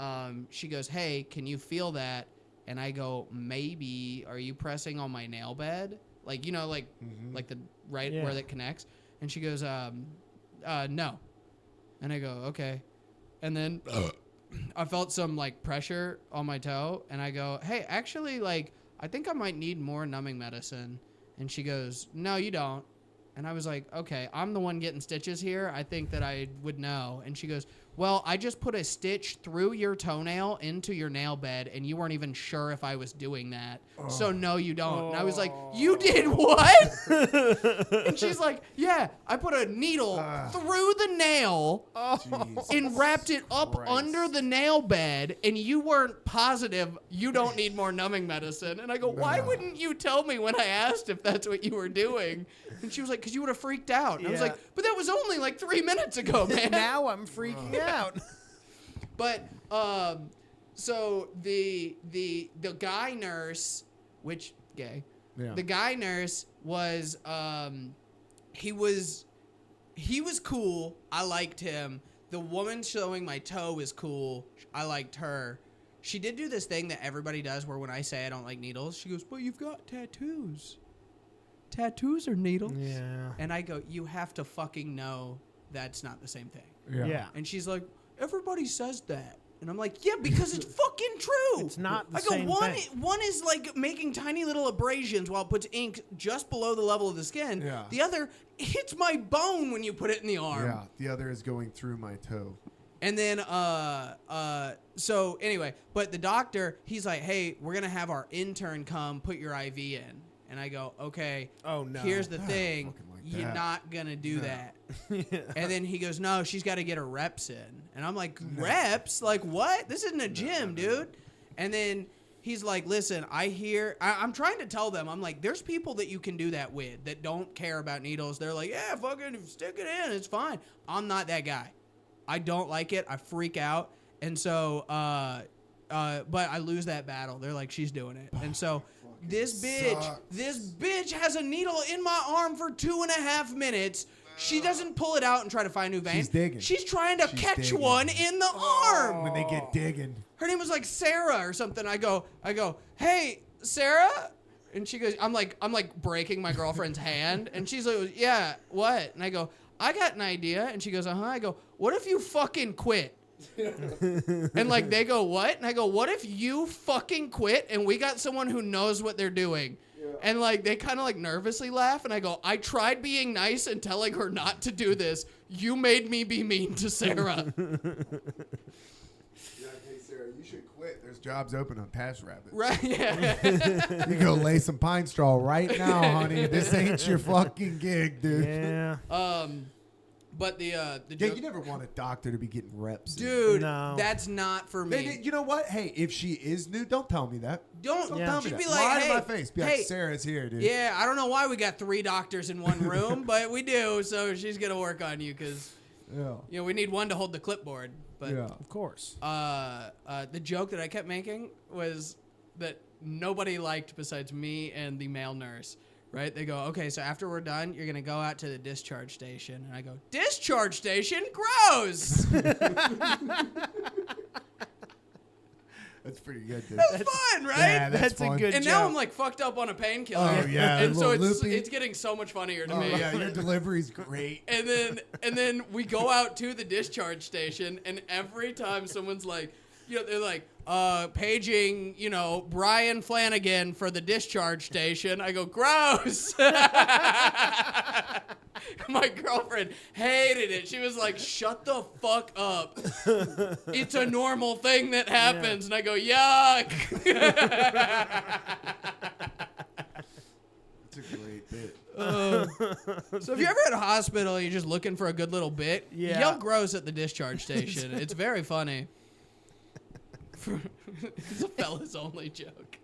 she goes, "Hey, can you feel that?" And I go, "Maybe. Are you pressing on my nail bed?" like like the right Yeah. where that connects. And she goes, no. And I go, okay. And then I felt some like pressure on my toe, and I go, hey, actually, like I think I might need more numbing medicine. And she goes, no, you don't. And I was like, okay, I'm the one getting stitches here. I think that I would know. And she goes, well, I just put a stitch through your toenail into your nail bed, and you weren't even sure if I was doing that. So, no, you don't. And I was like, you did what? And she's like, yeah, I put a needle through the nail and wrapped it up under the nail bed, and you weren't positive you don't need more numbing medicine. And I go, why wouldn't you tell me when I asked if that's what you were doing? And she was like, because you would have freaked out. And I was like, but that was only like 3 minutes ago, man. Now I'm freaking out. But so the guy nurse, which gay, the guy nurse was he was cool. I liked him. The woman showing my toe was cool. I liked her. She did do this thing that everybody does, where when I say I don't like needles, she goes, "But you've got tattoos. Tattoos are needles." Yeah. And I go, "You have to fucking know that's not the same thing." Yeah. And she's like, everybody says that. And I'm like, yeah, because it's fucking true. It's not the I go, same thing. One is like making tiny little abrasions while it puts ink just below the level of the skin. Yeah. The other hits my bone when you put it in the arm. Yeah, the other is going through my toe. And then, so anyway, but the doctor, he's like, hey, we're going to have our intern come put your IV in. And I go, okay. Oh, no. Here's the thing. fucking like You're that. not going to do that. And then he goes, no, she's got to get her reps in. And I'm like, reps? Like what? This isn't a gym, dude. And then he's like, listen, I'm trying to tell them, I'm like, there's people that you can do that with that don't care about needles. They're like, yeah, fucking stick it in. It's fine. I'm not that guy. I don't like it. I freak out. And so, but I lose that battle. They're like, she's doing it. And so this bitch has a needle in my arm for 2.5 minutes. She doesn't pull it out and try to find a new vein. She's digging. She's trying to catch digging. one in the arm. When they get digging. Her name was like Sarah or something. I go, hey, Sarah? And she goes, I'm like breaking my girlfriend's hand. And she's like, yeah, what? And I go, I got an idea. And she goes, uh-huh. I go, what if you fucking quit? And like they go, what? And I go, what if you fucking quit and we got someone who knows what they're doing? And like they kind of like nervously laugh. And I go, I tried being nice and telling her not to do this. You made me be mean to Sarah. Hey, Sarah, you should quit. There's jobs open on Task Rabbit. Right? Yeah. You go lay some pine straw right now, honey. This ain't your fucking gig, dude. Yeah. But the Yeah, joke, you never want a doctor to be getting reps. dude, No. that's not for me. You know what? Hey, if she is new, don't tell me that. Don't Yeah. Tell me just that. be like, Lie hey, to my face. Be like, hey, Sarah's here, dude. yeah, I don't know why we got 3 doctors in one room, but we do. So she's gonna work on you because Yeah. we need one to hold the clipboard. But Yeah. Of course. the joke that I kept making was that nobody liked besides me and the male nurse. Right? They go, okay, so after we're done, you're going to go out to the discharge station. And I go, discharge station? Gross! That's pretty good, dude. That's fun, right? Yeah, That's fun. a good And joke. now I'm like fucked up on a painkiller. Oh, yeah, And a so little loopy. it's getting so much funnier to Oh, me. yeah, your delivery's great. And then we go out to the discharge station, and every time someone's like, they're like, paging, Brian Flanagan for the discharge station. I go, gross. My girlfriend hated it. She was like, shut the fuck up. It's a normal thing that happens. And I go, yuck. It's a great bit. So if you're ever at a hospital, you're just looking for a good little bit, yell gross at the discharge station. It's very funny. It's a fellas only joke.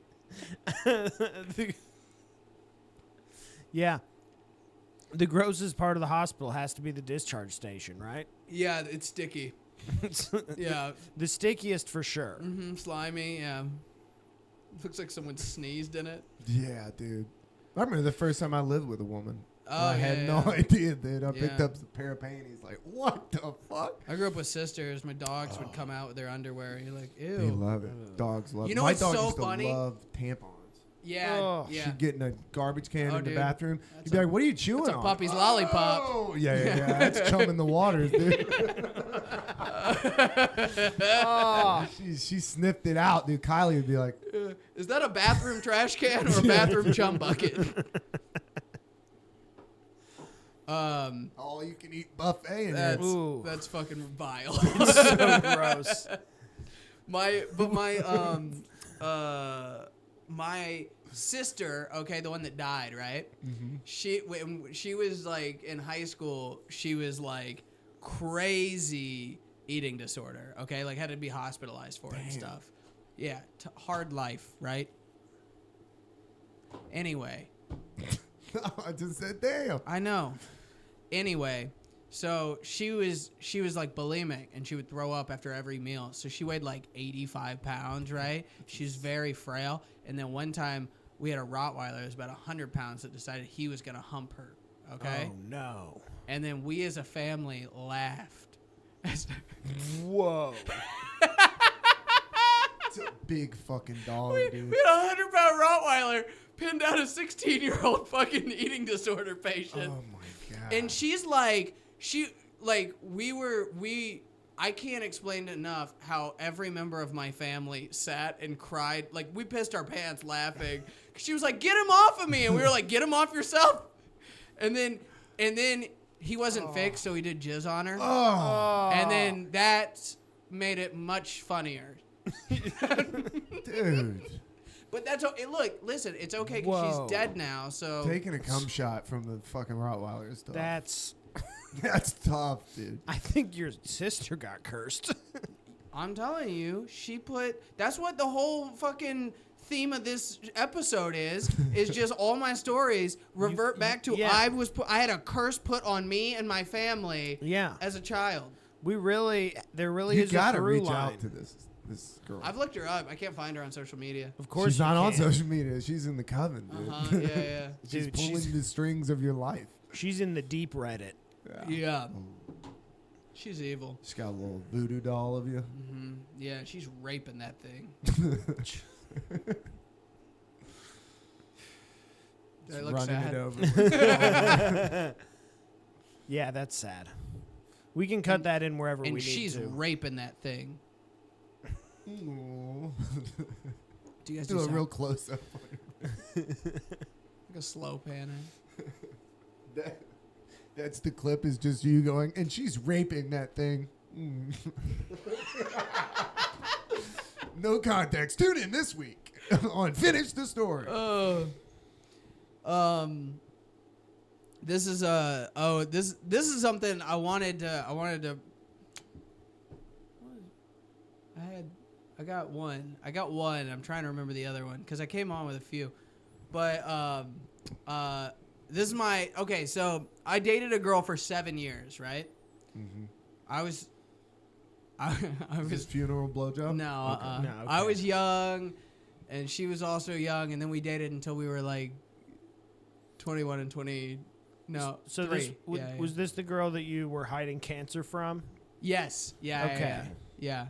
Yeah. The grossest part of the hospital has to be the discharge station, right? Yeah, it's sticky. Yeah. The stickiest for sure. Slimy, yeah. Looks like someone sneezed in it. Yeah, dude. I remember the first time I lived with a woman. Oh, I had yeah, no yeah. idea, dude. I picked Yeah. up a pair of panties. Like, what the fuck? I grew up with sisters. My dogs would come out with their underwear. You're like, ew. They love it. Dogs love it. You know My what's dog so used funny? to love tampons. Yeah, Oh. yeah. She'd get in a garbage can Oh, in the dude. bathroom. That's You'd be a- like, "What are you chewing That's a on?" puppy's lollipop. Oh, yeah. That's chumming the waters, dude. Oh. She sniffed it out, dude. Kylie would be like, Is that a bathroom trash can or a bathroom chum bucket? "All you can eat buffet in That's here." Ooh. that's fucking vile. So gross. My sister, okay, the one that died, right? Mm-hmm. When she was like in high school, she was like crazy eating disorder, okay, like had to be hospitalized for it and stuff. Yeah, hard life, right? Anyway, I just said, "Damn." I know. Anyway, so she was like bulimic and she would throw up after every meal. So she weighed like 85 pounds, right? She's very frail. And then one time we had a Rottweiler that was about 100 pounds that decided he was going to hump her. Okay. Oh no. And then we as a family laughed. Whoa. It's a big fucking dog, We dude. had a 100-pound Rottweiler pinned down a 16-year-old fucking eating disorder patient. Oh my god. And she's like, I can't explain enough how every member of my family sat and cried. Like, we pissed our pants laughing. She was like, "Get him off of me." And we were like, "Get him off yourself." And then he wasn't fixed, so he did jizz on her. Oh, And then that made it much funnier. dude. But that's okay. Look, listen, it's okay because Whoa. she's dead now, so. Taking a cum shot from the fucking Rottweiler is tough. That's tough, dude. I think your sister got cursed. I'm telling you, that's what the whole fucking theme of this episode is just all my stories revert back to yeah. I had a curse put on me and my family Yeah. as a child. There really You is a gotta through reach line. out to this girl. I've looked her up. I can't find her on social media. Of course She's you not on can. social media. She's in the coven, dude. Yeah. She's Dude, pulling the strings of your life. She's in the deep Reddit. Yeah. She's evil. She's got a little voodoo doll of you. Yeah, she's raping that thing. Did I look Running sad? it over. Yeah, that's sad. We can cut that in wherever we And need she's to. raping that thing. Ooh. Do you guys Do do a sound- real close up. like a slow panning? That's the clip. Is just you going, and she's raping that thing. No context. Tune in this week on Finish the Story. This is this is something I wanted to. I got one. I'm trying to remember the other one because I came on with a few, but this is my okay. So I dated a girl for 7 years, right? Mm-hmm. I was His funeral blowjob? no, Okay. No, I okay. was young, and she was also young, and then we dated until we were like 21 and 20. No, So 3. this Yeah. was this the girl that you were hiding cancer from? Yes. Yeah. Okay. Yeah.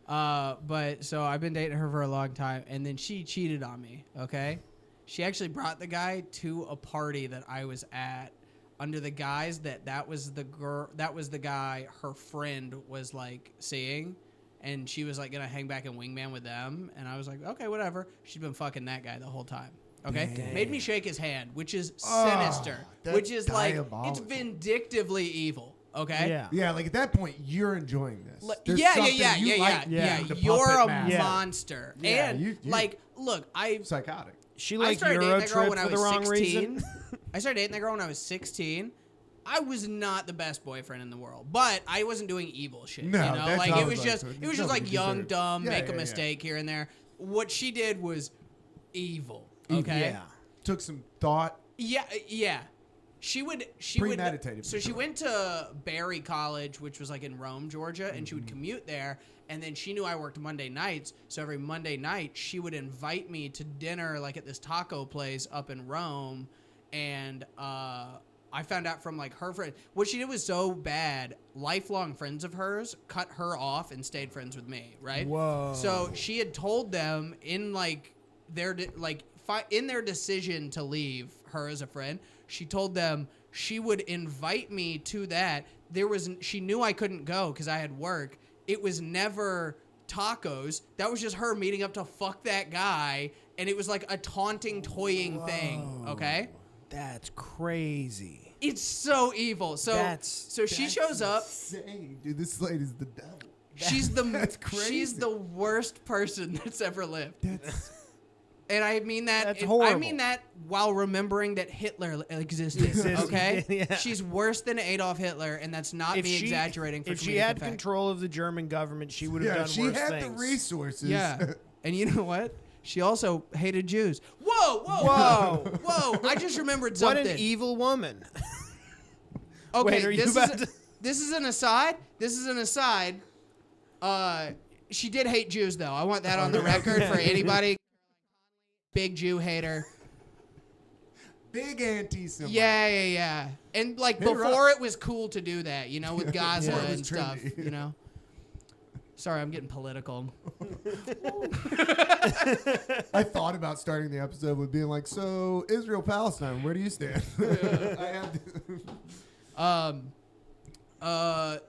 But so I've been dating her for a long time, and then she cheated on me. Okay. She actually brought the guy to a party that I was at under the guise that was the girl, that was the guy her friend was like seeing, and she was like gonna hang back and wingman with them, and I was like, okay, whatever. She's been fucking that guy the whole time. Okay, Damn. made me shake his hand, which is Oh, sinister, that's which is like it's diabolical. vindictively evil. Okay. Yeah. Yeah, like at that point, you're enjoying this. There's Yeah. something you like Yeah. the You're puppet a master. monster, Yeah, and you- like, look, Psychotic. She I liked started dating Euro that girl Trip when I for the was wrong 16. reason. I started dating that girl when I was 16. I was not the best boyfriend in the world, but I wasn't doing evil shit. No, you know, that's like how it I was was just like, it was no, just like you young, deserve- dumb, Yeah, make yeah, a yeah. mistake here and there. What she did was evil. Okay. Yeah. Took some thought. Yeah. She would Premeditated, So for she sure. went to Barry College, which was like in Rome, Georgia, and she would commute there. And then she knew I worked Monday nights, so every Monday night she would invite me to dinner, like at this taco place up in Rome. And I found out from like her friend, what she did was so bad. Lifelong friends of hers cut her off and stayed friends with me, right? Whoa. So she had told them in like their like in their decision to leave her as a friend, she told them she would invite me to that. She knew I couldn't go because I had work. It was never tacos. That was just her meeting up to fuck that guy, and it was like a taunting, toying thing. Okay, That's crazy. it's so evil. So she shows up. Insane. Dude, this lady's the devil. She's That's crazy. She's the worst person that's ever lived. That's And I mean that. That's I horrible. mean that while remembering that Hitler existed. Okay, Yeah. she's worse than Adolf Hitler, and that's not me exaggerating. For if she comedic had effect. control of the German government, she would have done she worse had things. the resources. Yeah, and you know what? She also hated Jews. Whoa, I just remembered What something. an evil woman. Okay, Wait, are you about to? this is an aside. She did hate Jews, though. I want that on the record for anybody. Big Jew hater. Big anti-Semite. Yeah. And like Hit her before it was cool to do that, with Gaza Before it was and stuff, trendy. Sorry, I'm getting political. I thought about starting the episode with being like, so Israel, Palestine, where do you stand? I have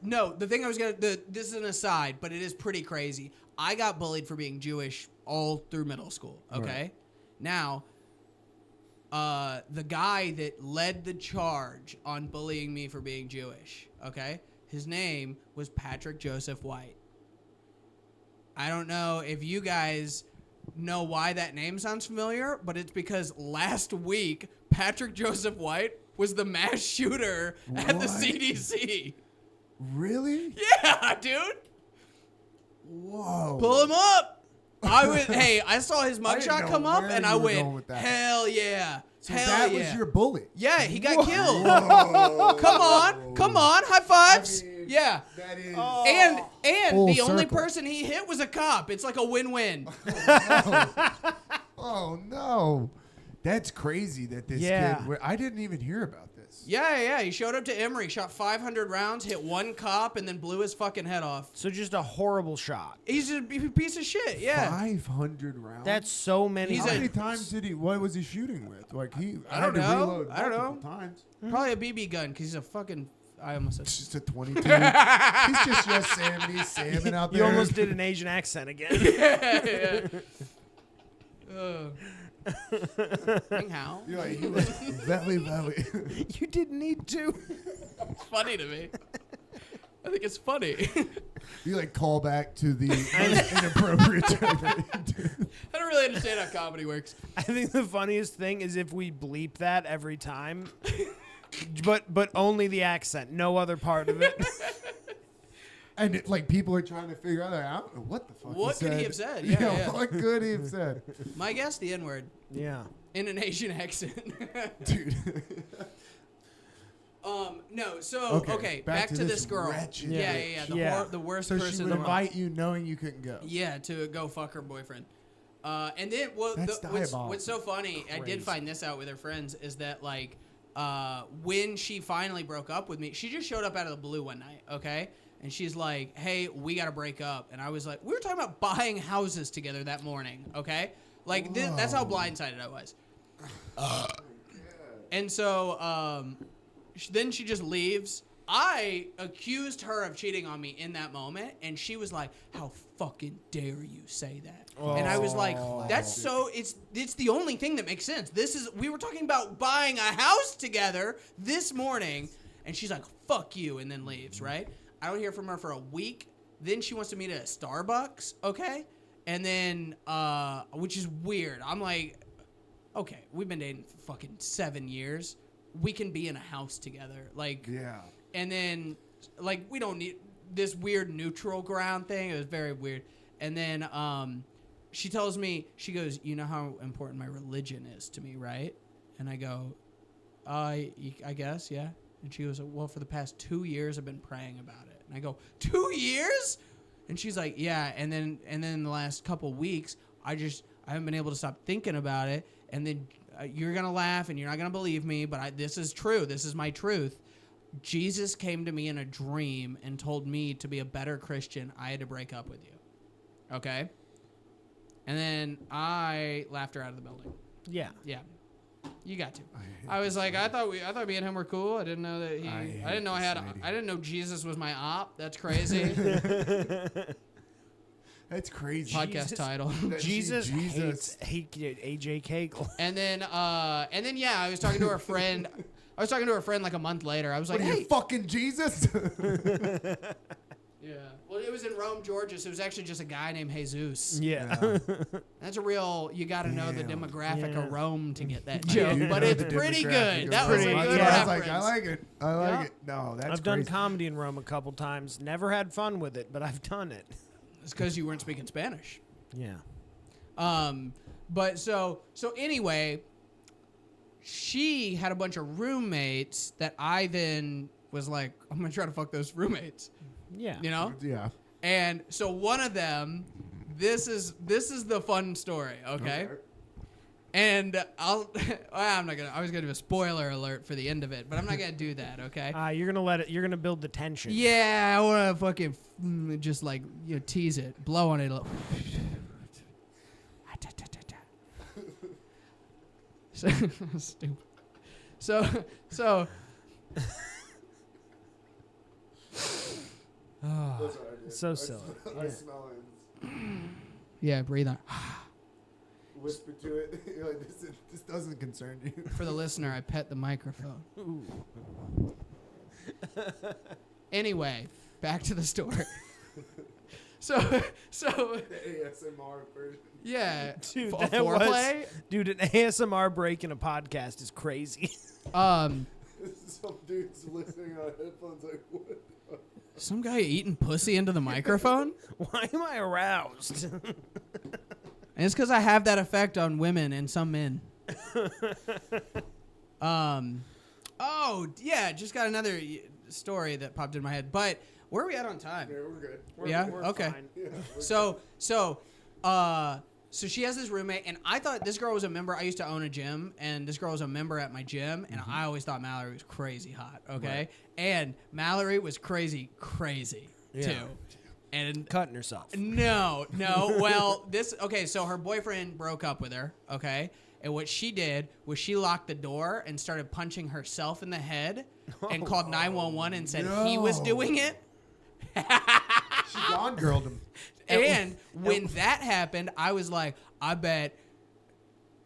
No, the thing I was this is an aside, but it is pretty crazy. I got bullied for being Jewish all through middle school, okay? Right. Now, the guy that led the charge on bullying me for being Jewish, okay? His name was Patrick Joseph White. I don't know if you guys know why that name sounds familiar, but it's because last week, Patrick Joseph White was the mass shooter at the What? CDC. Really? Yeah, dude. Whoa. Pull him up. I saw his I didn't mugshot know come up, where and you I were went, going with that. hell yeah. So Hell that yeah. was your bully. Yeah, he got killed. Whoa. Come on, high fives. I mean, Yeah. That is. And Full the only circle. person he hit was a cop. It's like a win-win. Oh no, that's crazy that this Yeah. kid. I didn't even hear about this. Yeah. He showed up to Emory, shot 500 rounds, hit one cop, and then blew his fucking head off. So just a horrible shot. He's a piece of shit. Yeah. 500 rounds. That's so many. He's How a- many times did he? What was he shooting with? Like I don't had to know. reload I don't multiple know. Times. Probably a BB gun because he's a fucking. I almost said. It's just a 22. He's just Yosemite salmon out there. You almost did an Asian accent again. How? You're like, he was very. You didn't need to. It's funny to me. I think it's funny. You like call back to the most inappropriate time. I don't really understand how comedy works. I think the funniest thing is if we bleep that every time, but only the accent, no other part of it. And like people are trying to figure out, like, I don't know what the fuck. What could he have said? Yeah, yeah. What could he have said, My guess, the N-word Yeah. in an Asian accent. dude? No. So okay, back back to to this this girl. wretched Yeah. Yeah. The worst So person she in would the world. invite you knowing you couldn't go. Yeah, to go fuck her boyfriend. And then That's diabolical. what's so funny, I Crazy. did find this out with her friends, is that like when she finally broke up with me, she just showed up out of the blue one night, okay? And she's like, hey, we got to break up. And I was like, we were talking about buying houses together that morning, okay? Like, that's how blindsided I was. And so then she just leaves. I accused her of cheating on me in that moment, and she was like, how fucking dare you say that? And I was like, that's so, it's the only thing that makes sense. We were talking about buying a house together this morning, and she's like, fuck you, and then leaves, right? I don't hear from her for a week. Then she wants to meet at a Starbucks, okay? And then, which is weird. I'm like, okay, we've been dating for fucking 7 years. We can be in a house together. Like, Yeah. and then, like, we don't need this weird neutral ground thing. It was very weird. And then she tells me, she goes, you know how important my religion is to me, right? And I go, I guess, yeah. And she goes, well, for the past 2 years, I've been praying about it. And I go, 2 years? And she's like, yeah. And then in the last couple weeks, I haven't been able to stop thinking about it. And then you're going to laugh and you're not going to believe me, but this is true. This is my truth. Jesus came to me in a dream and told me to be a better Christian, I had to break up with you. Okay? And then I laughed her out of the building. Yeah. Yeah. You got to. I was like, I thought me and him were cool. I didn't know that I didn't know Jesus was my op. That's crazy. That's crazy. Podcast title. Jesus hates AJ Caglee. And then yeah, I was talking to her friend. Like a month later. I was like, what are hey, you, fucking Jesus? yeah. Well, it was in Rome, Georgia, so it was actually just a guy named Jesus. Yeah. That's a real. You got to know the demographic of Rome to get that I joke, do but know it's the pretty demographic good. of That was a Rome. good I was reference. like, I like it. I like it. No, that's I've done comedy in Rome a couple times. Never had fun with it, but I've done it. It's because you weren't speaking Spanish. Yeah. But so anyway, she had a bunch of roommates that I then was like, I'm gonna try to fuck those roommates. Yeah. You know? Yeah. And so one of them, this is the fun story, okay? And I was gonna do a spoiler alert for the end of it, but I'm not gonna do that, okay? You're gonna build the tension. Yeah, I wanna fucking just like tease it, blow on it a little. So stupid. So So silly. I smell it. yeah, breathe on. Whisper to it. You're like, this doesn't concern you. For the listener, I pet the microphone. Anyway, back to the story. So The ASMR version. yeah, Dude, a that foreplay. Dude, an ASMR break in a podcast is crazy. Some dude's listening on headphones like, what? Some guy eating pussy into the microphone. Why am I aroused? And it's because I have that effect on women and some men. Oh yeah, just got another story that popped in my head. But where are we at on time? Yeah, we're good. We're Okay. fine. Yeah, we're So she has this roommate, and I thought this girl was a member. I used to own a gym, and this girl was a member at my gym, and I always thought Mallory was crazy hot. Okay, Right. and Mallory was crazy Yeah. too. And Cutting herself. no. Well, so her boyfriend broke up with her, okay? And what she did was she locked the door and started punching herself in the head and called 911 and said he was no. doing it. She gone girled him. And when that happened, I was like, I bet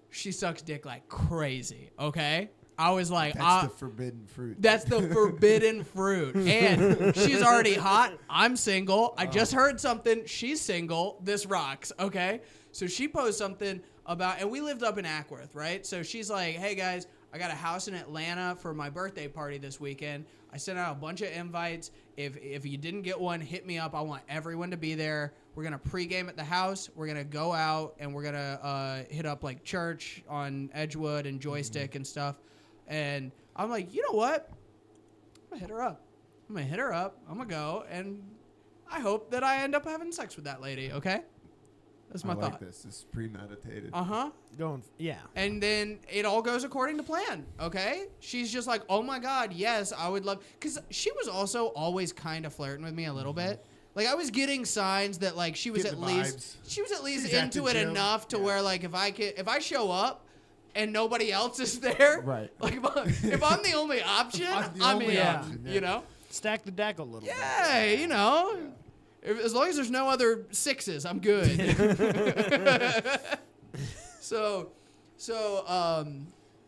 she sucks dick like crazy, okay? I was like, That's the forbidden fruit. that's the forbidden fruit. And she's already hot. I'm single. I just heard something. She's single. This rocks, okay? So she posed something about, and we lived up in Ackworth, right? So she's like, hey guys, I got a house in Atlanta for my birthday party this weekend. I sent out a bunch of invites. If you didn't get one, hit me up. I want everyone to be there. We're going to pregame at the house. We're going to go out, and we're going to hit up, like, church on Edgewood and Joystick and stuff. And I'm like, you know what? I'm going to hit her up. I'm going to go, and I hope that I end up having sex with that lady, okay? That's my I like thought. this. This is premeditated. Uh-huh. Yeah. And then it all goes according to plan, okay? She's just like, oh my God, yes, I would love... Because she was also always kind of flirting with me a little bit. Like, I was getting signs that, like, she was Getting at the least... vibes. She was at least She's at into the it gym. enough to Yeah. where, like, if I show up and nobody else is there... Right. Like, if I'm the only option, I'm the I'm only in, option, yeah. you know? Stack the deck a little bit. Yeah, you know... As long as there's no other sixes, I'm good. So,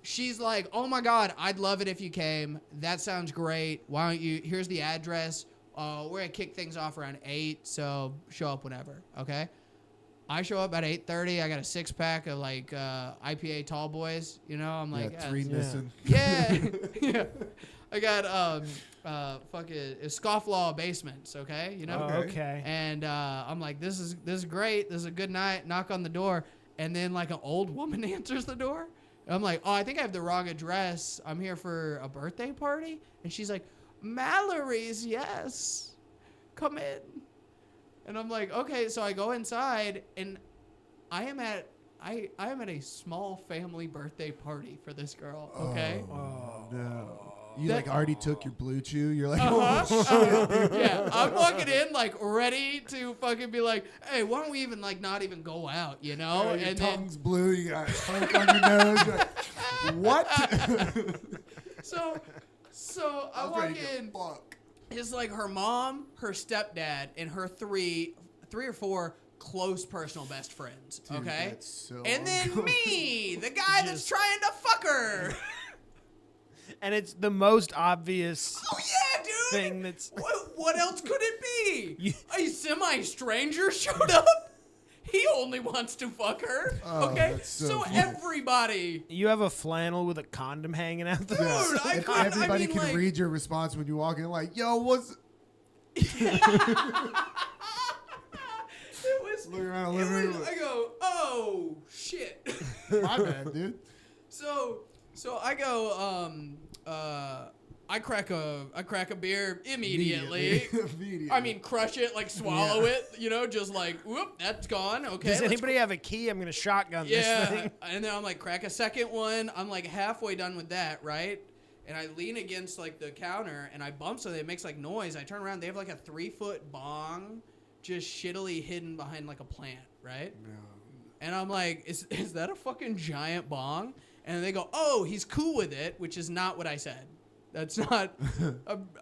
she's like, oh my God, I'd love it if you came. That sounds great. Why don't you, here's the address. We're going to kick things off around 8, so show up whenever, okay? I show up at 8:30. I got a 6-pack of, like, IPA tall boys. You know, I'm like... Yeah, 3 missing. Yeah. Yeah. I got fucking scofflaw basements, okay? You know? Oh, okay. And I'm like, this is great. This is a good night. Knock on the door. And then, like, an old woman answers the door. And I'm like, oh, I think I have the wrong address. I'm here for a birthday party. And she's like, Mallory's, yes. Come in. And I'm like, okay. So I go inside, and I am at a small family birthday party for this girl, okay? Oh, no. You like already took your blue chew. You're like, Yeah, I'm walking in like ready to fucking be like, hey, why don't we even like not even go out, you know? your and tongue's blue. You got smoke on your nose. You're like, what? So I walk in. Fuck. It's like her mom, her stepdad, and her three or four close personal best friends. Dude, okay, that's so and then me, the guy that's trying to fuck her. And it's the most obvious Oh yeah, dude. thing that's. What else could it be? A semi-stranger showed up. He only wants to fuck her. Oh, Okay, that's so so funny. everybody. You have a flannel with a condom hanging out the Dude, If everybody can like, read your response when you walk in, like, yo, what's... It was. Look around the It living was room. I go, oh shit. My bad, dude. So I go, I crack a beer immediately. Immediately. I mean, crush it, like swallow it, you know, just like, whoop, that's gone. Okay. Does let's anybody have a key? I'm gonna shotgun this Yeah, thing. and then I'm like, crack a second one. I'm like halfway done with that, right? And I lean against like the counter and I bump so that it makes like noise. I turn around, they have like a 3-foot bong just shittily hidden behind like a plant, right? No. And I'm like, is that a fucking giant bong? And they go, oh, he's cool with it, which is not what I said. That's not.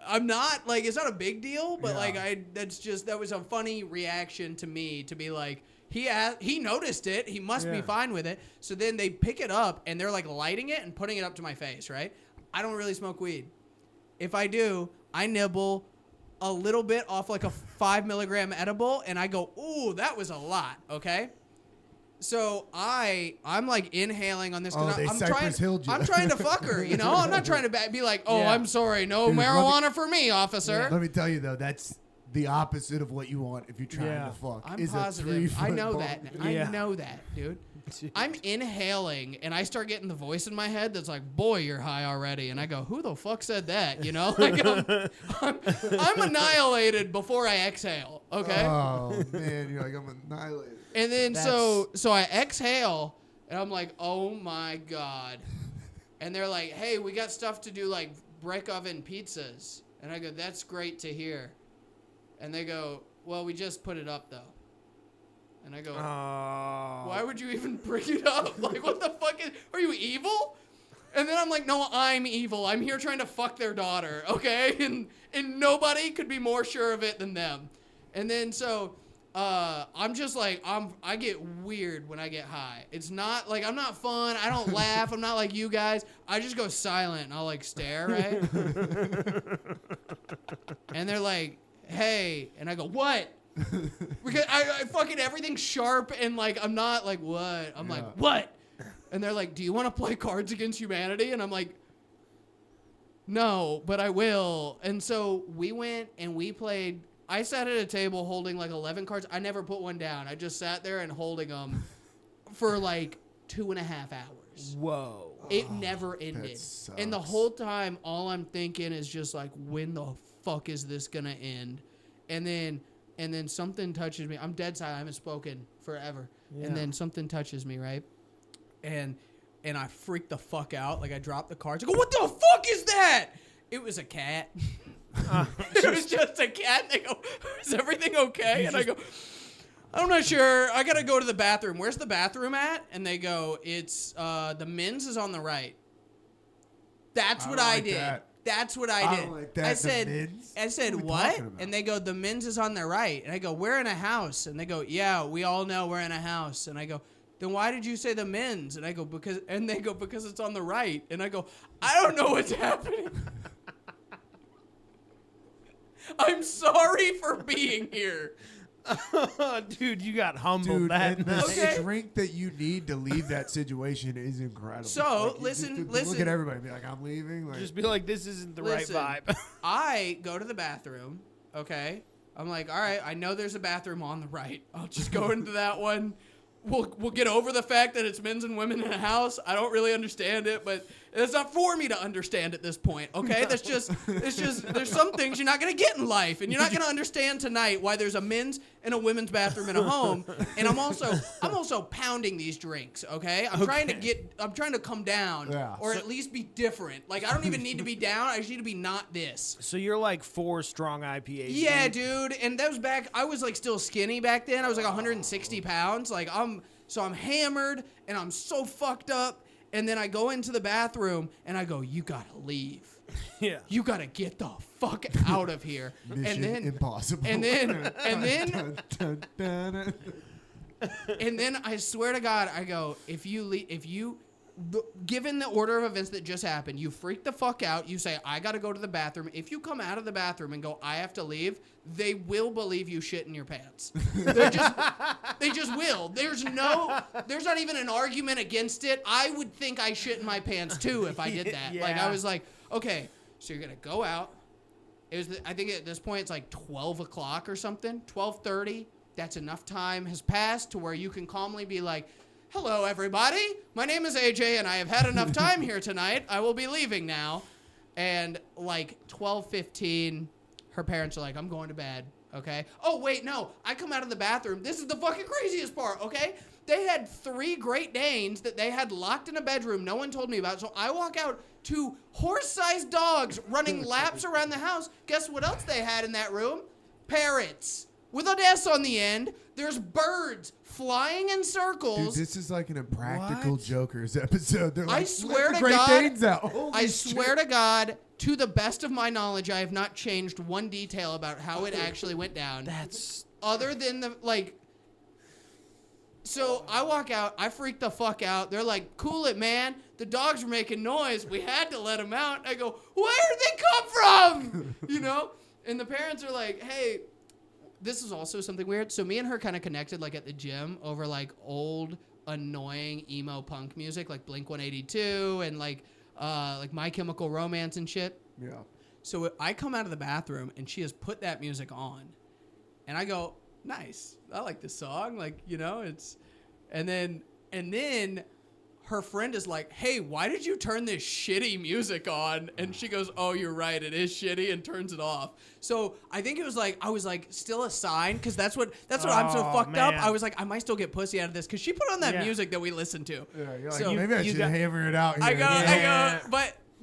I'm not like it's not a big deal, but Yeah. like that was a funny reaction to me to be like he noticed it. He must be Yeah. fine with it. So then they pick it up and they're like lighting it and putting it up to my face. Right? I don't really smoke weed. If I do, I nibble a little bit off like a 5 milligram edible, and I go, ooh, that was a lot. Okay. So I'm like inhaling on this Oh, because they I'm Cypress Hill'd you. I'm trying to fuck her, you know. I'm not trying to be like, oh, Yeah. I'm sorry, no Dude, let me- marijuana for me, officer. Let me tell you, though, that's the opposite of what you want if you're trying Yeah. to fuck. I'm is positive. A I 3-foot know bong. that. Yeah. I know that, dude. Dude. I'm inhaling, and I start getting the voice in my head that's like, boy, you're high already. And I go, who the fuck said that? You know, like I'm annihilated before I exhale. Okay. Oh, man. You're like, I'm annihilated. And then so I exhale and I'm like, oh my God. And they're like, hey, we got stuff to do like brick oven pizzas. And I go, that's great to hear. And they go, well, we just put it up though. And I go, why would you even bring it up? Like, what the fuck are you evil? And then I'm like, no, I'm evil. I'm here trying to fuck their daughter, okay? And nobody could be more sure of it than them. And then so I'm just like, I get weird when I get high. It's not like I'm not fun. I don't laugh. I'm not like you guys. I just go silent and I'll like stare, right? And they're like, hey, and I go, what? Because I fucking everything's sharp and like I'm not like what? I'm like, what? And they're like, do you want to play Cards Against Humanity? And I'm like, no, but I will. And so we went and we played. I sat at a table holding like 11 cards. I never put one down. I just sat there and holding them for like 2.5 hours. Whoa. It never ended. And the whole time, all I'm thinking is just like, when the fuck is this going to end? And then something touches me. I'm dead silent. I haven't spoken forever. Yeah. And then something touches me, right? And I freak the fuck out. Like, I drop the cards. I go, what the fuck is that? It was a cat. It was just a cat. And they go, is everything okay? And I go, I'm not sure. I got to go to the bathroom. Where's the bathroom at? And they go, it's the men's is on the right. That's what I did. That. That's what I did. don't like that. I The said, men's? I said, What are we what? talking about? And they go, the men's is on the right. And I go, we're in a house. And they go, yeah, we all know we're in a house. And I go, then why did you say the men's? And I go, because it's on the right. And I go, I don't know what's happening. I'm sorry for being here. Dude, you got humbled Dude, that and the night. Okay. drink that you need to leave that situation is incredible. So, Like, you listen- just listen. Look at everybody and be like, I'm leaving. Like, Just be like, this isn't the Listen, right vibe. I go to the bathroom, okay? I'm like, all right, I know there's a bathroom on the right. I'll just go into that one. We'll get over the fact that it's men's and women in a house. I don't really understand it, but It's not for me to understand at this point, okay? That's just, there's some things you're not going to get in life, and you're not going to understand tonight why there's a men's and a women's bathroom in a home. And I'm also pounding these drinks, okay? I'm trying to come down, or at least be different. Like, I don't even need to be down. I just need to be not this. So you're like 4 strong IPAs. Yeah, dude. And that was back, I was like still skinny back then. I was like 160 pounds. Like, I'm hammered, and I'm so fucked up. And then I go into the bathroom, and I go, you gotta leave. Yeah. You gotta get the fuck out of here. Mission impossible. And then I swear to God, I go, given the order of events that just happened, you freak the fuck out. You say, I gotta go to the bathroom. If you come out of the bathroom and go, I have to leave, they will believe you shit in your pants. They just will. There's not even an argument against it. I would think I shit in my pants too if I did that. Yeah. Like, I was like, okay, so you're gonna go out. I think at this point it's like 12 o'clock or something, 12:30. That's enough time has passed to where you can calmly be like, hello, everybody. My name is AJ, and I have had enough time here tonight. I will be leaving now. And like 12:15, her parents are like, I'm going to bed, okay? Oh, wait, no. I come out of the bathroom. This is the fucking craziest part, okay? They had 3 Great Danes that they had locked in a bedroom. No one told me about it. So I walk out to horse-sized dogs running laps around the house. Guess what else they had in that room? Parrots. With an S on the end. There's birds flying in circles. Dude, this is like an Impractical Jokers episode. They're like, I swear let the to Great God, Danes out. I swear to God, to the best of my knowledge, I have not changed one detail about how it actually went down. That's other than the like. So I walk out. I freak the fuck out. They're like, "Cool it, man. The dogs were making noise. We had to let them out." I go, "Where did they come from?" You know. And the parents are like, "Hey." This is also something weird. So me and her kind of connected like at the gym over like old annoying emo punk music like Blink-182 and like My Chemical Romance and shit. Yeah. So I come out of the bathroom and she has put that music on. And I go, "Nice. I like this song." Like, you know, it's and then her friend is like, "Hey, why did you turn this shitty music on?" And she goes, "Oh, you're right. It is shitty," and turns it off. So I think it was like, I was like, still a sign, because that's what I'm so fucked up. I was like, I might still get pussy out of this, because she put on that music that we listened to. Yeah, you're like, So maybe I should hammer it out here. I go,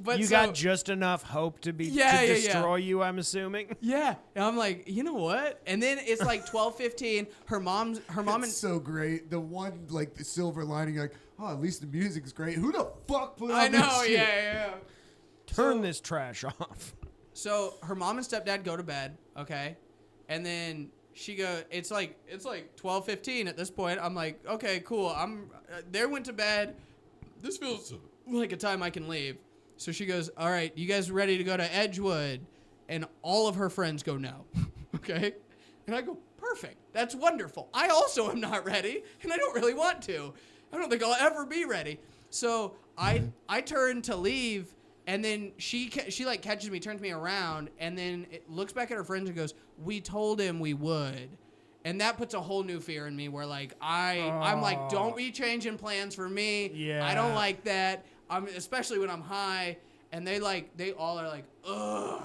but you got just enough hope to destroy you, I'm assuming. Yeah. And I'm like, you know what? And then it's like 12:15. Her mom It's so great. The one, like, the silver lining, you're like, oh, at least the music's great. Who the fuck put on this shit? Yeah. Turn this trash off. So her mom and stepdad go to bed, okay? And then she go. It's like 12:15 at this point. I'm like, okay, cool. They went to bed. This feels like a time I can leave. So she goes, all right, you guys ready to go to Edgewood? And all of her friends go, no. Okay? And I go, perfect. That's wonderful. I also am not ready, and I don't really want to. I don't think I'll ever be ready. So I turn to leave, and then she like catches me, turns me around, and then it looks back at her friends and goes, we told him we would. And that puts a whole new fear in me where like I'm like, don't be changing plans for me. Yeah. I don't like that. Especially when I'm high, and they all are like, ugh.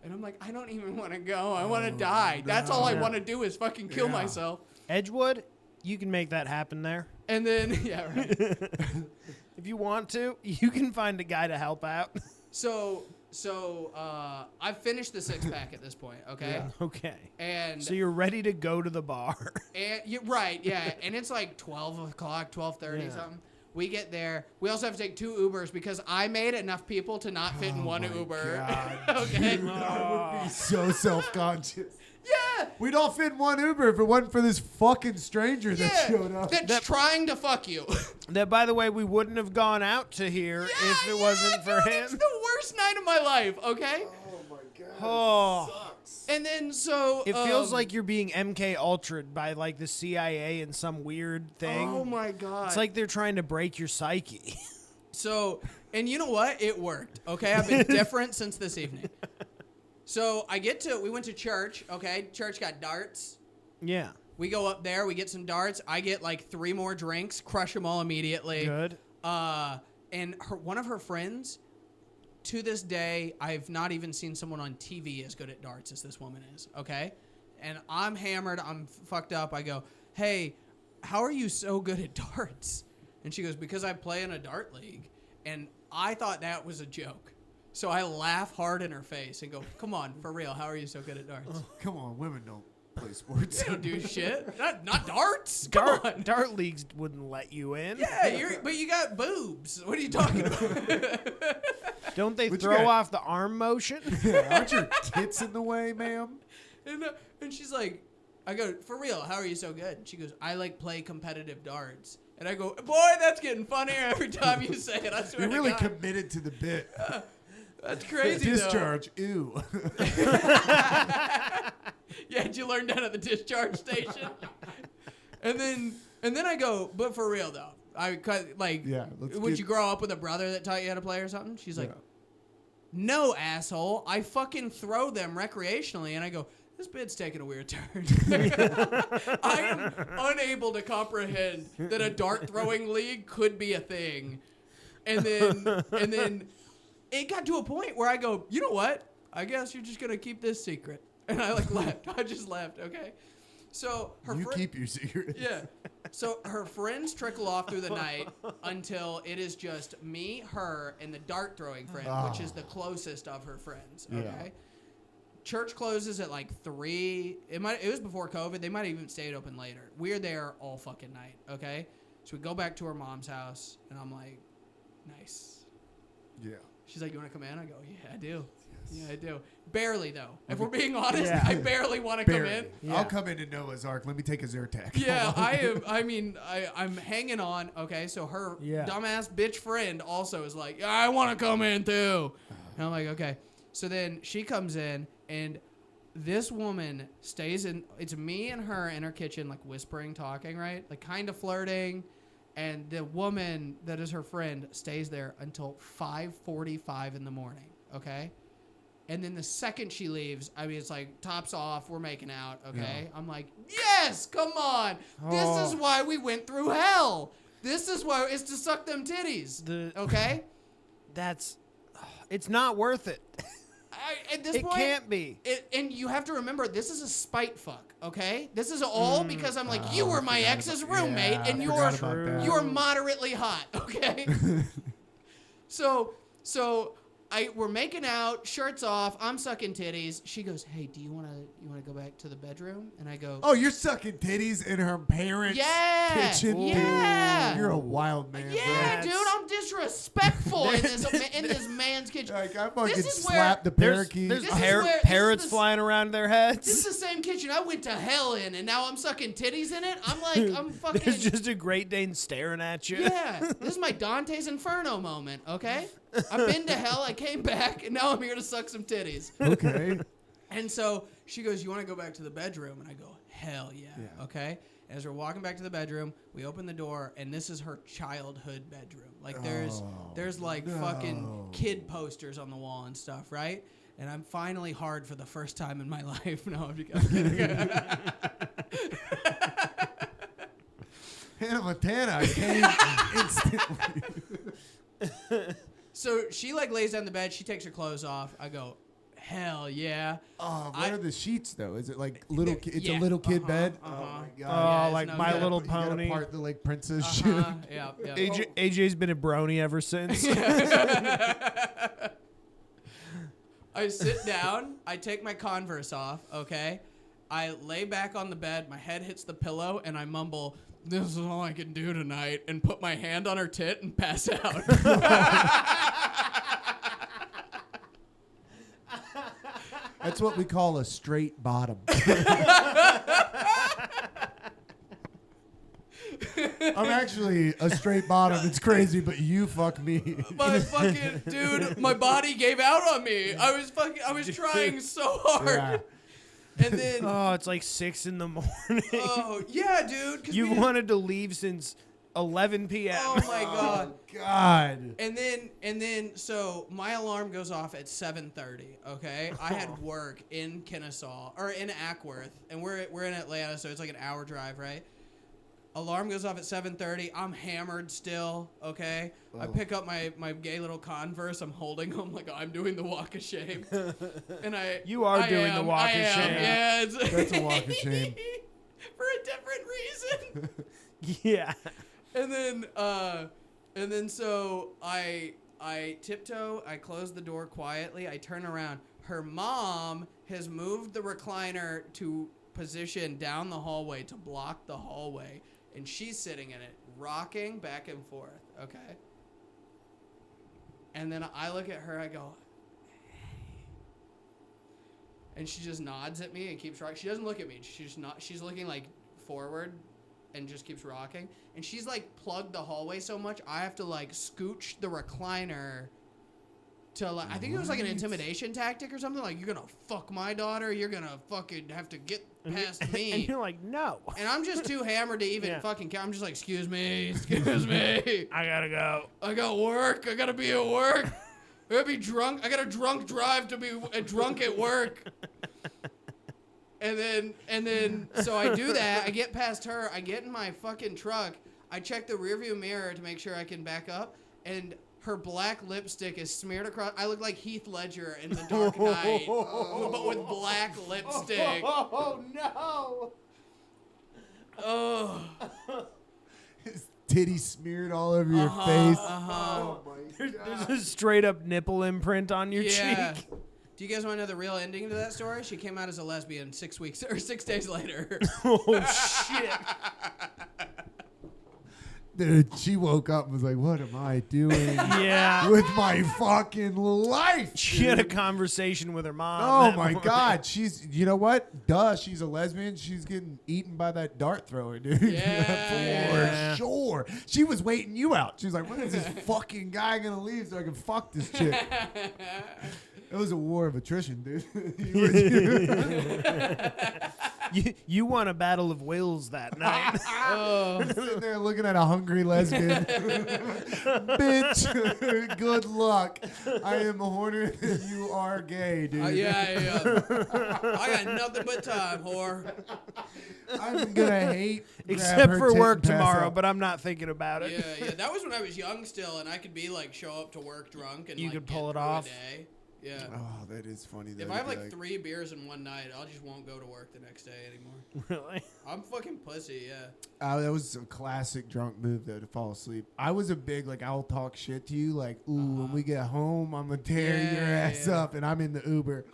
And I'm like, I don't even want to go. I want to die. That's all I want to do is fucking kill myself. Edgewood, you can make that happen there. And then, yeah, right. If you want to, you can find a guy to help out. So I've finished the 6-pack at this point, okay? Yeah. Okay. And so you're ready to go to the bar. And right, yeah. And it's like 12 o'clock, 12:30 something. We get there. We also have to take 2 Ubers because I made enough people to not fit in one Uber. God, okay. dude, I would be so self-conscious. Yeah. We'd all fit in one Uber if it wasn't for this fucking stranger that showed up. That's trying to fuck you. That, by the way, we wouldn't have gone out to here if it wasn't for him. It's the worst night of my life, okay? Oh, my God. Oh. And then so it feels like you're being MK Ultra'd by like the CIA and some weird thing. Oh my God. It's like they're trying to break your psyche. So, and you know what? It worked. Okay, I've been different since this evening. So we went to church. Okay, church got darts. Yeah. We go up there. We get some darts. I get like 3 more drinks. Crush them all immediately. Good. And one of her friends, to this day, I've not even seen someone on TV as good at darts as this woman is, okay? And I'm hammered. I'm fucked up. I go, hey, how are you so good at darts? And she goes, because I play in a dart league. And I thought that was a joke. So I laugh hard in her face and go, come on, for real, how are you so good at darts? Come on, women don't play sports. They don't do shit. Not darts. Come on. Dart leagues wouldn't let you in. Yeah, but you got boobs. What are you talking about? Don't they What you throw got? off the arm motion? Aren't your tits in the way, ma'am? And she's like, I go, for real, how are you so good? And she goes, I like play competitive darts. And I go, boy, that's getting funnier every time you say it. I swear You're to really God. committed to the bit. That's crazy, Discharge, ew. Yeah, did you learn that at the discharge station? and then I go, but for real though, Yeah, would you grow up with a brother that taught you how to play or something? She's like, no, asshole. I fucking throw them recreationally, and I go, this bit's taking a weird turn. I am unable to comprehend that a dart throwing league could be a thing, and then it got to a point where I go, you know what? I guess you're just gonna keep this secret. And I left. I just left. Okay. So You keep your secret. Yeah. So her friends trickle off through the night until it is just me, her, and the dart throwing friend, which is the closest of her friends. Okay. Yeah. Church closes at 3. It was before COVID. They might have even stayed open later. We're there all fucking night. Okay. So we go back to her mom's house, and I'm like, nice. Yeah. She's like, you want to come in? I go, yeah, I do. Yeah, I do. Barely, though. If we're being honest, Yeah. I barely want to come in. Yeah. I'll come into Noah's Ark. Let me take a Zyrtec. Yeah, I am. I'm hanging on. Okay, so her dumbass bitch friend also is like, I want to come in too. And I'm like, okay. So then she comes in, and this woman stays in. It's me and her in her kitchen, whispering, talking, right? Kind of flirting. And the woman that is her friend stays there until 5:45 in the morning. Okay. And then the second she leaves, it's tops off, we're making out, okay? Yeah. I'm like, yes, come on. This is why we went through hell. This is why it's to suck them titties, okay? It's not worth it. At this it point, can't be. And you have to remember, this is a spite fuck, okay? This is all because I'm like, you were my ex's roommate, and you're moderately hot, okay? So we're making out, shirts off. I'm sucking titties. She goes, "Hey, do you wanna go back to the bedroom?" And I go, "Oh, you're sucking titties in her parents' kitchen, yeah. Dude. You're a wild man, yeah, bro. dude. I'm disrespectful in this man's kitchen. I fucking slapped the parakeet. There's parrots flying around their heads. This is the same kitchen I went to hell in, and now I'm sucking titties in it. I'm fucking. There's just a Great Dane staring at you. Yeah, this is my Dante's Inferno moment. Okay. I've been to hell, I came back, and now I'm here to suck some titties. Okay. And so she goes, you want to go back to the bedroom? And I go, hell yeah. Okay. As we're walking back to the bedroom, we open the door, and this is her childhood bedroom. There's fucking kid posters on the wall and stuff, right? And I'm finally hard for the first time in my life. No, I'm kidding. Hannah Montana came instantly. So she lays down the bed. She takes her clothes off. I go, hell yeah. What are the sheets though? Is it little? It's a little kid bed. Oh my god. Oh, no My good. Little Pony. You gotta part the princess shit. Yeah. AJ's been a brony ever since. I sit down. I take my Converse off. Okay. I lay back on the bed. My head hits the pillow, and I mumble, "This is all I can do tonight," and put my hand on her tit and pass out. That's what we call a straight bottom. I'm actually a straight bottom. It's crazy, but you fuck me. My fucking dude, my body gave out on me. I was trying so hard. Yeah. And then it's 6 in the morning. oh yeah, dude. You wanted to leave since 11 p.m. Oh my god. Oh, God. And then so my alarm goes off at 7:30. Okay, I had work in Kennesaw or in Ackworth, and we're in Atlanta, so it's an hour drive, right? Alarm goes off at 7:30. I'm hammered still, okay? I pick up my gay little Converse. I'm holding them like I'm doing the walk of shame. And You are doing the walk of shame. Yeah, That's a walk of shame. For a different reason. Yeah. And then so I tiptoe, I close the door quietly, I turn around. Her mom has moved the recliner to position down the hallway to block the hallway, and she's sitting in it, rocking back and forth, okay? And then I look at her, I go, hey. And she just nods at me and keeps rocking. She doesn't look at me. She's looking like forward and just keeps rocking. And she's like plugged the hallway so much, I have to like scooch the recliner to like, I think it was like an intimidation tactic or something. Like, you're gonna fuck my daughter. You're gonna fucking have to get past me. And you're like, no. And I'm just too hammered to even fucking care. I'm just like, excuse me. I gotta go. I got work. I gotta be at work. I gotta be drunk. I got a drunk drive to be drunk at work. And then, so I do that. I get past her. I get in my fucking truck. I check the rearview mirror to make sure I can back up. And her black lipstick is smeared across. I look like Heath Ledger in The Dark Knight, but with black lipstick. Oh, no. Oh. His titty smeared all over your face. Oh my God. There's a straight up nipple imprint on your Yeah. cheek. Do you guys want to know the real ending to that story? She came out as a lesbian 6 days later. Oh, shit. Dude, she woke up and was like, what am I doing Yeah. with my fucking life? She had a conversation with her mom. Oh that my morning. God. You know what? Duh, she's a lesbian. She's getting eaten by that dart thrower, dude. Yeah. For sure. She was waiting you out. She was like, when is this fucking guy going to leave so I can fuck this chick? It was a war of attrition, dude. You won a battle of wills that night. Sitting there looking at a hungry lesbian. Bitch, good luck. I am horny that you are gay, dude. Yeah. I got nothing but time, whore. I'm going to hate Except grab her for tit work and pass tomorrow, out. but I'm not thinking about it. Yeah. That was when I was young still, and I could be like, show up to work drunk and You like, could pull get it through off. A day. Yeah. Oh, that is funny. Though, If I have to be like 3 beers in one night, I just won't go to work the next day anymore. Really? I'm fucking pussy, yeah. that was a classic drunk move, though, to fall asleep. I was a big, like, I'll talk shit to you. Like, ooh, when we get home, I'm going to tear your ass up, and I'm in the Uber.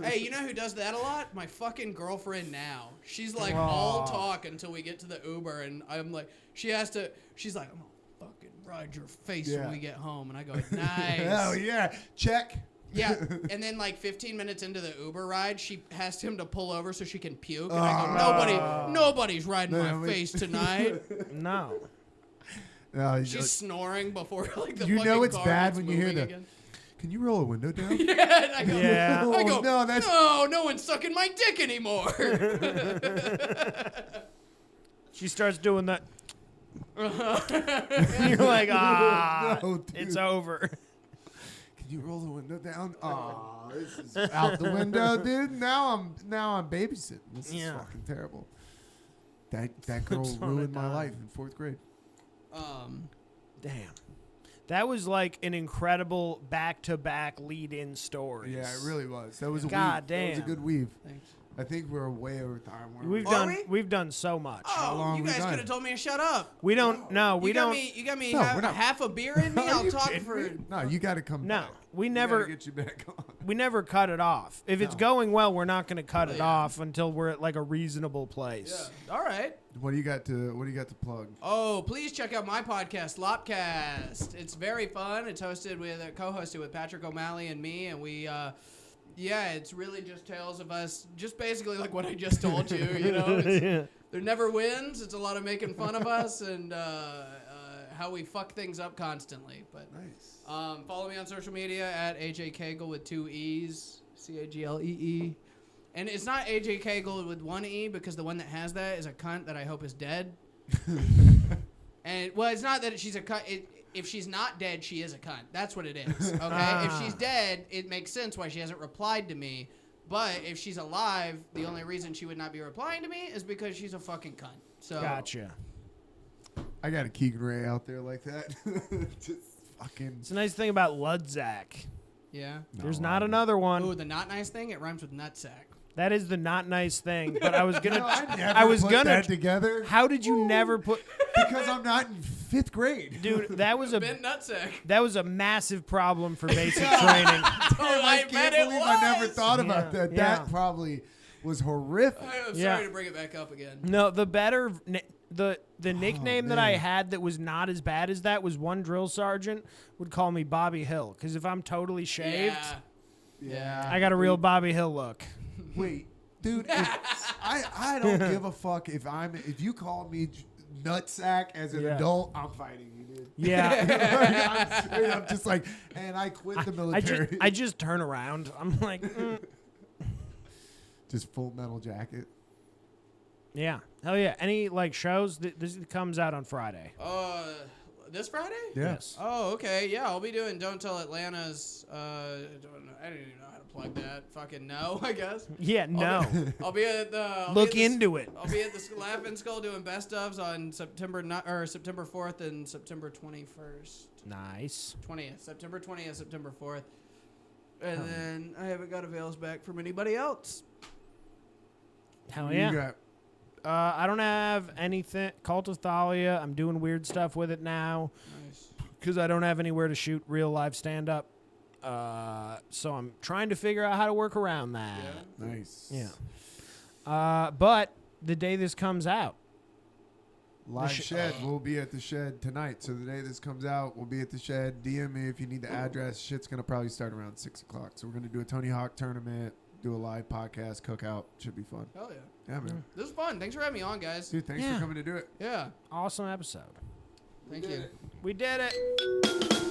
Hey, you know who does that a lot? My fucking girlfriend now. She's like all talk until we get to the Uber, and I'm like, she's like, I'm going to fucking ride your face when we get home. And I go, nice. Hell yeah. Check. Yeah, and then like 15 minutes into the Uber ride, she asked him to pull over so she can puke, and I go, nobody's riding my face tonight. No. No, She's snoring before like the you fucking know it's car bad gets when you hear moving the. again. Can you roll a window down? Yeah, and I go, Yeah. I go, no, that's no one's sucking my dick anymore. She starts doing that. You're like, No, dude. it's over. Can you roll the window down? Oh, this is out the window, dude. Now I'm babysitting. This is fucking terrible. That girl Flips on a ruined my dime. life in 4th grade. Damn. That was like an incredible back-to-back lead-in story. Yeah, it really was. That was a God weave. That was a damn. good weave. Thanks. I think we're way over time. We've done so much. long You we guys done? could have told me to shut up. We don't. No, we You got don't. me. You got me No, we're not. half a beer in me. I'll talk for. No, you got to come. No, back. we We never. gotta get you back on. We never cut it off. If it's No. going well, we're not going to cut it Yeah. off until we're at like a reasonable place. Yeah. All right. What do you got to plug? Oh, please check out my podcast, Lopcast. It's very fun. It's co-hosted with Patrick O'Malley and me, and we, it's really just tales of us, just basically like what I just told you. You know, there never wins. It's a lot of making fun of us and how we fuck things up constantly. But Nice. follow me on social media at AJ Cagle with 2 E's, Caglee. And it's not AJ Cagle with 1 E because the one that has that is a cunt that I hope is dead. And well, it's not that she's a cunt. If she's not dead, she is a cunt. That's what it is. Okay. If she's dead, it makes sense why she hasn't replied to me. But if she's alive, the only reason she would not be replying to me is because she's a fucking cunt. So Gotcha. I got a Keegan Ray out there like that. Just fucking. It's a nice thing about Ludzak. Yeah. There's not another one. Ooh, the not nice thing. It rhymes with nutsack. That is the not nice thing. But I was gonna. No, I never I was put gonna. that together. How did you never put? Because I'm not in 5th grade. Dude, that was a Bent nutsack. that was a massive problem for basic training. I can't believe I never thought about that. Yeah. That probably was horrific. I'm Yeah. sorry to bring it back up again. No, the better the nickname that I man. had that was not as bad as that was one drill sergeant would call me Bobby Hill because if I'm totally shaved, Yeah. I got a real Bobby Hill look. Wait, dude, I don't give a fuck if you call me nutsack as an Yeah. adult, I'm fighting you, dude. Yeah. I'm just like, and I quit the military. I just turn around. I'm like, Just Full Metal Jacket. yeah, hell yeah. Any like shows? This comes out on Friday. This Friday? Yes. Oh, okay. Yeah, I'll be doing Don't Tell Atlanta's. I didn't even know how to plug that. Fucking no, I guess. Yeah, no. I'll be at the. Look into it. I'll be at the Laughing Skull doing best ofs on September 4th and September 21st. Nice. 20th, September 20th, September 4th, and then I haven't got avails back from anybody else. Hell You yeah. got I don't have anything. Cult of Thalia. I'm doing weird stuff with it now Nice. because I don't have anywhere to shoot real live stand up. So I'm trying to figure out how to work around that. nice. Yeah. But the day this comes out, Live Shed. We'll be at the Shed tonight. So the day this comes out, we'll be at the Shed. DM me if you need the address. Shit's going to probably start around 6 o'clock. So we're going to do a Tony Hawk tournament, do a live podcast, cookout. Should be fun. Hell yeah. Yeah, man. This is fun. Thanks for having me on, guys. Dude, thanks Yeah. for coming to do it. Yeah. awesome episode. Thank you. We did it.